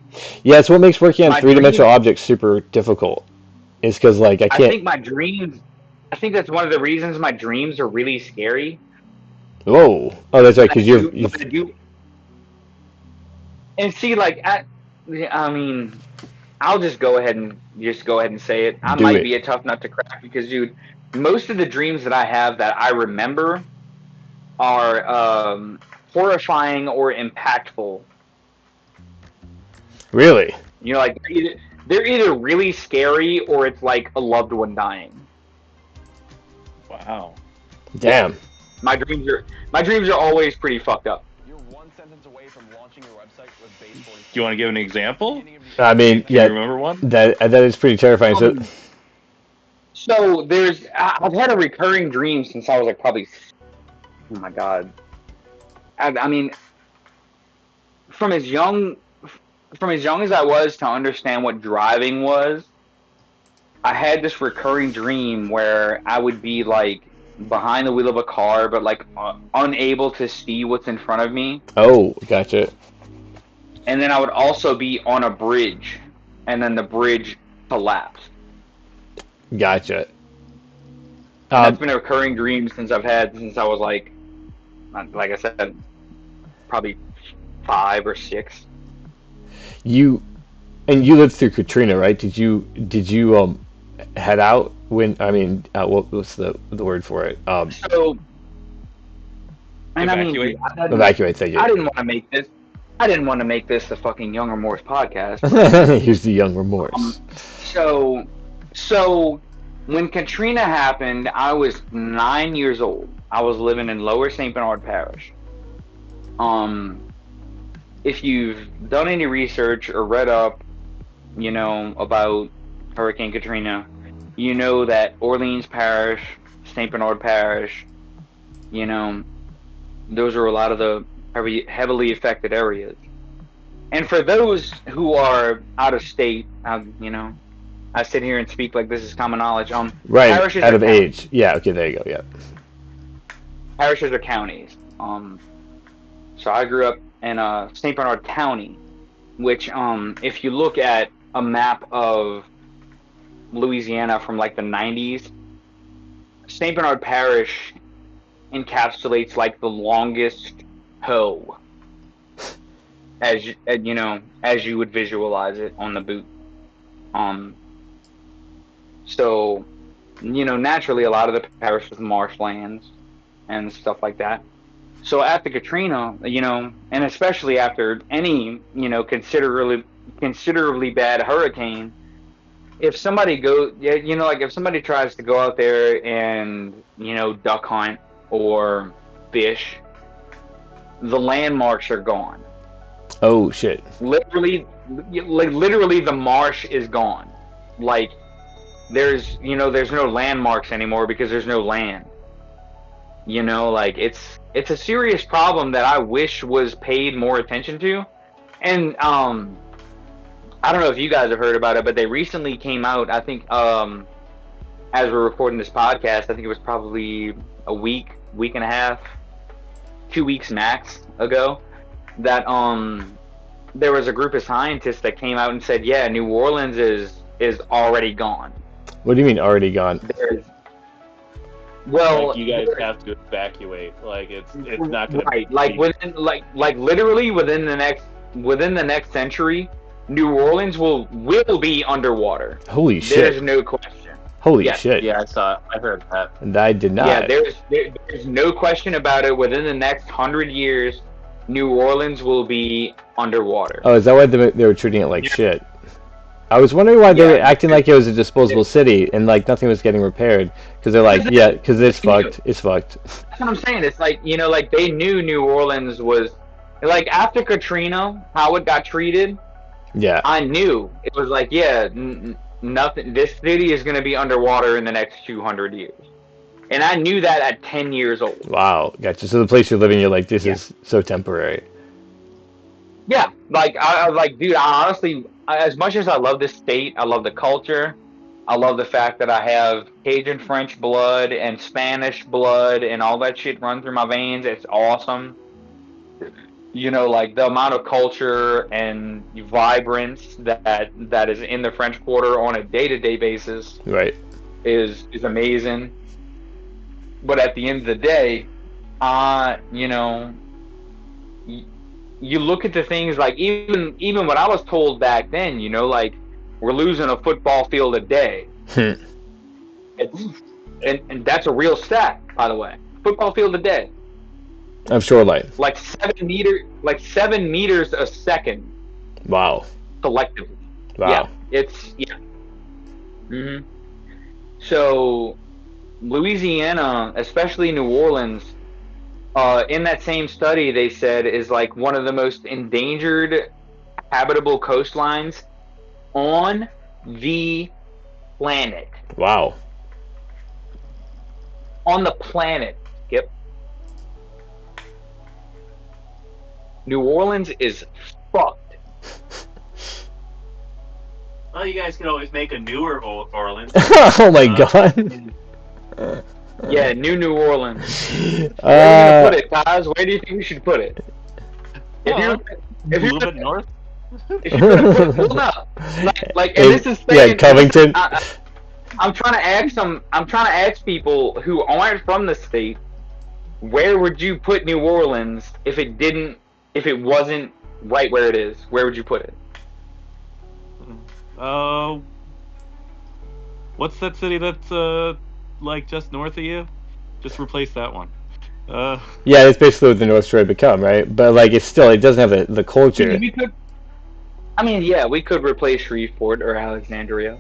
Yeah, it's what makes working on My three-dimensional dream, objects super difficult. Is because like I I can't. think my dreams, I think that's one of the reasons my dreams are really scary. Whoa! Oh, that's right. Because When I do, and see, like, I mean, I'll just go ahead and say it. I do might it. be a tough nut to crack because, dude, most of the dreams that I have that I remember are horrifying or impactful. Really? Like they're either really scary or it's like a loved one dying. Wow. Damn. My dreams are always pretty fucked up. You're one sentence away from launching your website with Base 44. Do you want to give an example? I mean, Can you remember one? that is pretty terrifying. So I've had a recurring dream since I was like probably, oh my god. I mean, from as young as I was to understand what driving was, I had this recurring dream where I would be like behind the wheel of a car, but like unable to see what's in front of me. Oh, gotcha. And then I would also be on a bridge, and then the bridge collapsed. Gotcha. That's been a recurring dream since I was like I said, probably 5 or 6. You lived through Katrina, right? Did you head out when? I mean, what's the word for it? So, and Evacuate? I mean, Evacuate. Thank you. I didn't want to make this. I didn't want to make this the fucking Young Remorse podcast. Here's the young remorse. So when Katrina happened, I was 9 years old. I was living in Lower St. Bernard Parish. If you've done any research or read up, about Hurricane Katrina, you know that Orleans Parish, St. Bernard Parish, those are a lot of the heavily affected areas. And for those who are out of state, I sit here and speak like this is common knowledge. Right, parishes out are of counties. age. Yeah. Okay. There you go. Yeah. Parishes are counties. So I grew up in St. Bernard County, which, if you look at a map of Louisiana from like the 90s, St. Bernard Parish encapsulates like the longest toe, as you would visualize it on the boot. So, naturally, a lot of the parish was marshlands and stuff like that. So after Katrina, and especially after any, considerably bad hurricane, if somebody if somebody tries to go out there and, duck hunt or fish, the landmarks are gone. Oh shit. Literally, literally the marsh is gone. Like, there's no landmarks anymore because there's no land. Like it's a serious problem that I wish was paid more attention to. And I don't know if you guys have heard about it, but they recently came out, I think, as we're recording this podcast, I think it was probably a week and a half, 2 weeks max ago, that there was a group of scientists that came out and said, yeah, New Orleans is already gone. What do you mean already gone? Well, like you guys have to evacuate. Like it's not gonna right. Like within literally within the next century, New Orleans will be underwater. Holy shit. There's no question. Holy Yeah. shit. Yeah, I heard that. And I did not. Yeah, there's no question about it. Within the next 100 years, New Orleans will be underwater. Oh, is that why they were treating it like shit? I was wondering why they were acting like it was a disposable city and like nothing was getting repaired. Because they're like, yeah, because it's fucked. It's fucked. That's what I'm saying. It's like, like they knew New Orleans was, like after Katrina, how it got treated. Yeah. I knew it was like, yeah, nothing. This city is going to be underwater in the next 200 years, and I knew that at 10 years old. Wow, gotcha. So the place you're living, you're like, this is so temporary. Yeah, like I was like, dude, I honestly, as much as I love this state, I love the culture, I love the fact that I have Cajun French blood and Spanish blood and all that shit run through my veins. It's awesome. Like the amount of culture and vibrance that is in the French Quarter on a day-to-day basis, right, is amazing. But at the end of the day, you look at the things like even what I was told back then, like we're losing a football field a day. And that's a real stat, by the way. Football field a day. Of shoreline. Like 7 meters a second. Wow. Collectively. Wow. Yeah. Mm-hmm. So Louisiana, especially New Orleans, in that same study, they said is like one of the most endangered habitable coastlines on the planet. Wow. On the planet, Skip. New Orleans is fucked. Well, you guys can always make a newer Orleans. Oh my god. Yeah, New Orleans. Where are you gonna put it, guys? Where do you think we should put it? If you're a little bit north. If you're gonna put it, hold up. Like, and this is saying, yeah, Covington. I'm trying to ask people who aren't from the state, where would you put New Orleans if it wasn't right where it is? Where would you put it? What's that city that's like just north of you? Just replace that one. Yeah, it's basically what the North Shore had become, right? But like, it doesn't have the culture. We could replace Shreveport or Alexandria.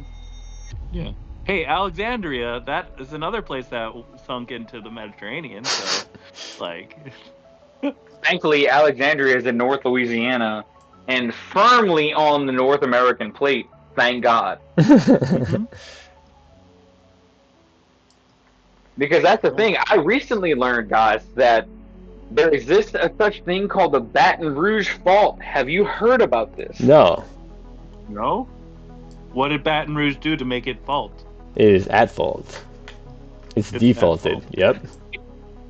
Yeah. Hey, Alexandria, that is another place that sunk into the Mediterranean. So, like, thankfully, Alexandria is in North Louisiana and firmly on the North American plate. Thank God. Mm-hmm. Because that's the thing. I recently learned, guys, that there exists a such thing called the Baton Rouge Fault. Have you heard about this? No. No? What did Baton Rouge do to make it fault? It is at fault. It's defaulted. Yep.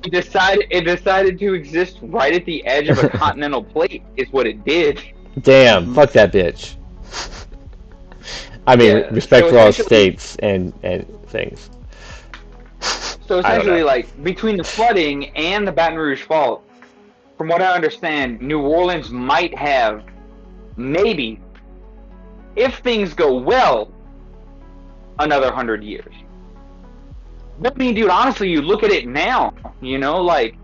It decided to exist right at the edge of a continental plate. Is what it did. Damn. Fuck that bitch. I mean, respect for all states and things. So essentially, like, between the flooding and the Baton Rouge Fault, from what I understand, New Orleans might have, maybe, if things go well, another 100 years. But I mean, dude, honestly, you look at it now, like,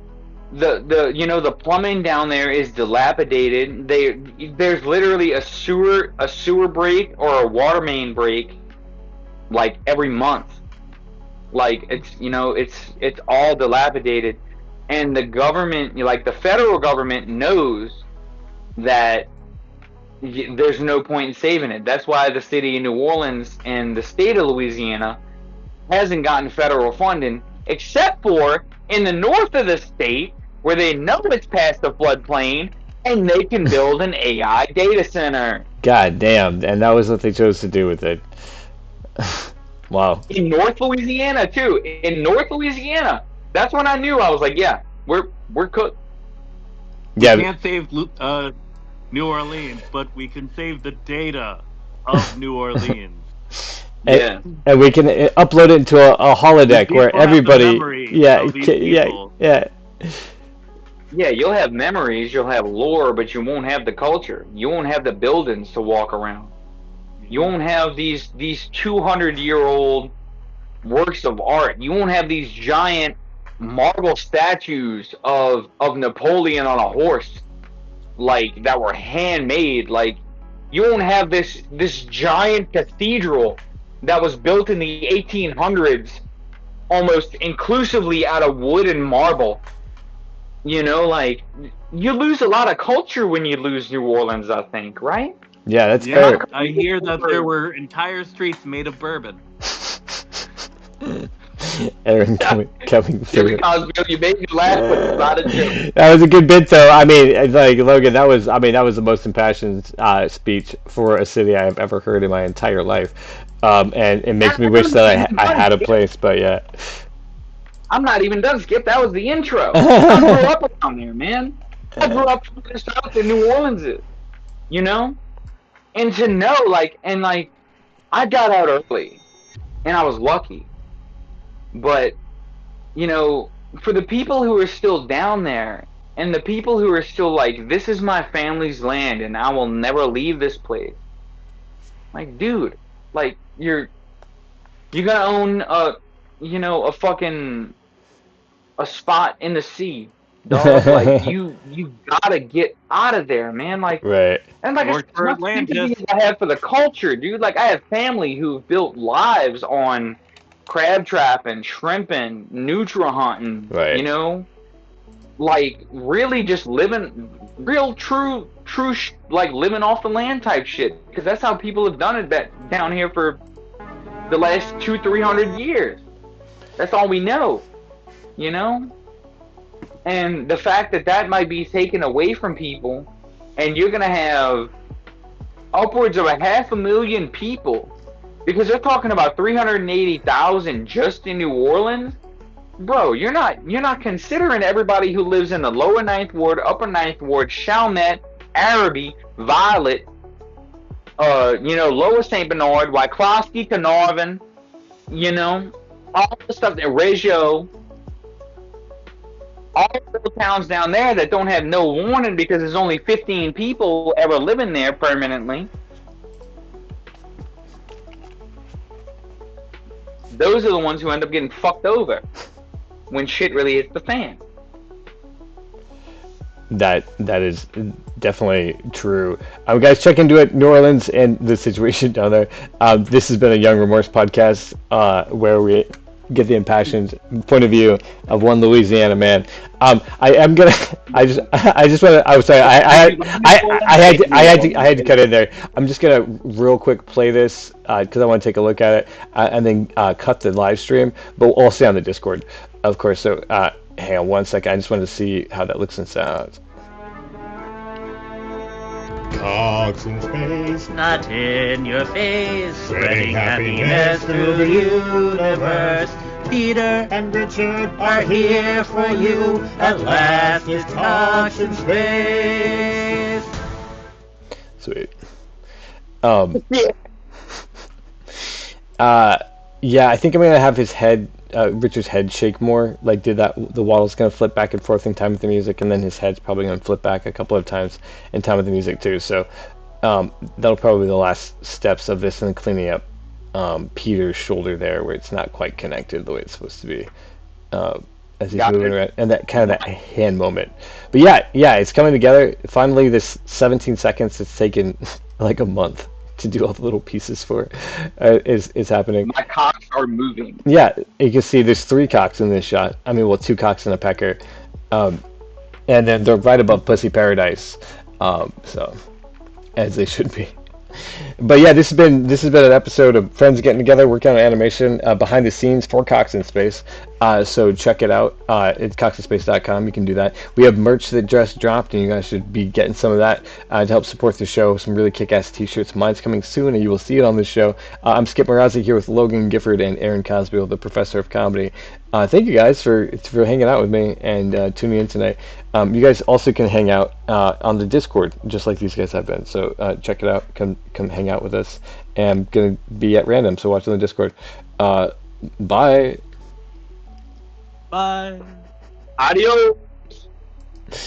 the plumbing down there is dilapidated. There's literally a sewer break or a water main break, like, every month. Like, it's all dilapidated. and the government, like the federal government, knows that there's no point in saving it. That's why the city of New Orleans and the state of Louisiana hasn't gotten federal funding, except for in the north of the state, where they know it's past the floodplain, and they can build an AI data center. God damn, and that was what they chose to do with it. Wow. In North Louisiana too. In North Louisiana, that's when I knew. I was like, yeah, we're cooked. Yeah. We can't save New Orleans, but we can save the data of New Orleans. Yeah. And we can upload it into a holodeck People where have the everybody, memory yeah, of these yeah, people. yeah. Yeah, you'll have memories, you'll have lore, but you won't have the culture. You won't have the buildings to walk around. You won't have these 200-year-old works of art. You won't have these giant marble statues of Napoleon on a horse, like that were handmade. Like, you won't have this giant cathedral that was built in the 1800s, almost inclusively out of wood and marble. You know, like, you lose a lot of culture when you lose New Orleans, I think, right? Yeah, that's Yeah, fair. I hear that there were entire streets made of bourbon. Aaron coming Jimmy through. Cosby, you made me laugh, but it's not a joke. That was a good bit, though. I mean, it's like Logan, that was the most impassioned speech for a city I have ever heard in my entire life, and it makes me wish that I had a place. But yeah, I'm not even done, Skip. That was the intro. I grew up around there, man. I grew up further south than New Orleans is, you know? And to know, like, I got out early, and I was lucky. But, you know, for the people who are still down there, and the people who are still like, this is my family's land, and I will never leave this place. Like, dude, like, you're gonna own a spot in the sea, dog. Like, you gotta get out of there, man. Like, right. and like, Or for as much sympathy Atlantis. as I have for the culture, dude. Like, I have family who built lives on crab trapping, shrimping, nutria hunting. Right. You know, like, really just living real true like living off the land type shit. Because that's how people have done it down here for the last 200-300 years. That's all we know. You know? And the fact that might be taken away from people, and you're gonna have upwards of 500,000 people, because they're talking about 380,000 just in New Orleans. Bro, you're not considering everybody who lives in the lower 9th Ward, upper 9th Ward, Chalmette, Araby, Violet, lower St. Bernard, Wyclosky, Carnarvon, you know, all the stuff that Reggio, all the little towns down there that don't have no warning because there's only 15 people ever living there permanently. Those are the ones who end up getting fucked over when shit really hits the fan. That is definitely true. Guys, check into it, New Orleans and the situation down there. This has been a Young Remorse podcast where we get the impassioned point of view of one Louisiana man. I had to cut in there. I'm just gonna real quick play this because I want to take a look at it and then cut the live stream, but we'll all stay on the Discord, of course. So hang on one second. I just wanted to see how that looks and sounds. Cogs in space, Not in your face, spreading happiness through the universe. Peter And Richard are here for you. At last, it's Cogs in space. Sweet. Yeah. Yeah, I think I'm gonna have his head, Richard's head, shake more. Like, the waddle's gonna flip back and forth in time with the music, and then his head's probably gonna flip back a couple of times in time with the music too. So, that'll probably be the last steps of this, and then cleaning up Peter's shoulder there, where it's not quite connected the way it's supposed to be, as he's moving around, and that kind of that hand moment. But yeah, it's coming together. Finally, this 17 seconds it's taken like a month to do all the little pieces for is happening. My cocks are moving. Yeah, you can see there's 3 cocks in this shot. I mean, well, 2 cocks and a pecker. And then they're right above Pussy Paradise, so as they should be. But yeah, this has been an episode of friends getting together, working on animation behind the scenes for Cox in Space. So check it out. It's coxinspace.com. You can do that. We have merch that just dropped, and you guys should be getting some of that to help support the show. Some really kick-ass T-shirts. Mine's coming soon, and you will see it on the show. I'm Skip Marazzi here with Logan Gifford and Aaron Cosbiel, the professor of comedy. Thank you guys for hanging out with me and tuning in tonight. You guys also can hang out on the Discord, just like these guys have been. So check it out. Come hang out with us. And I'm going to be at random, so watch on the Discord. Bye. Bye. Adios.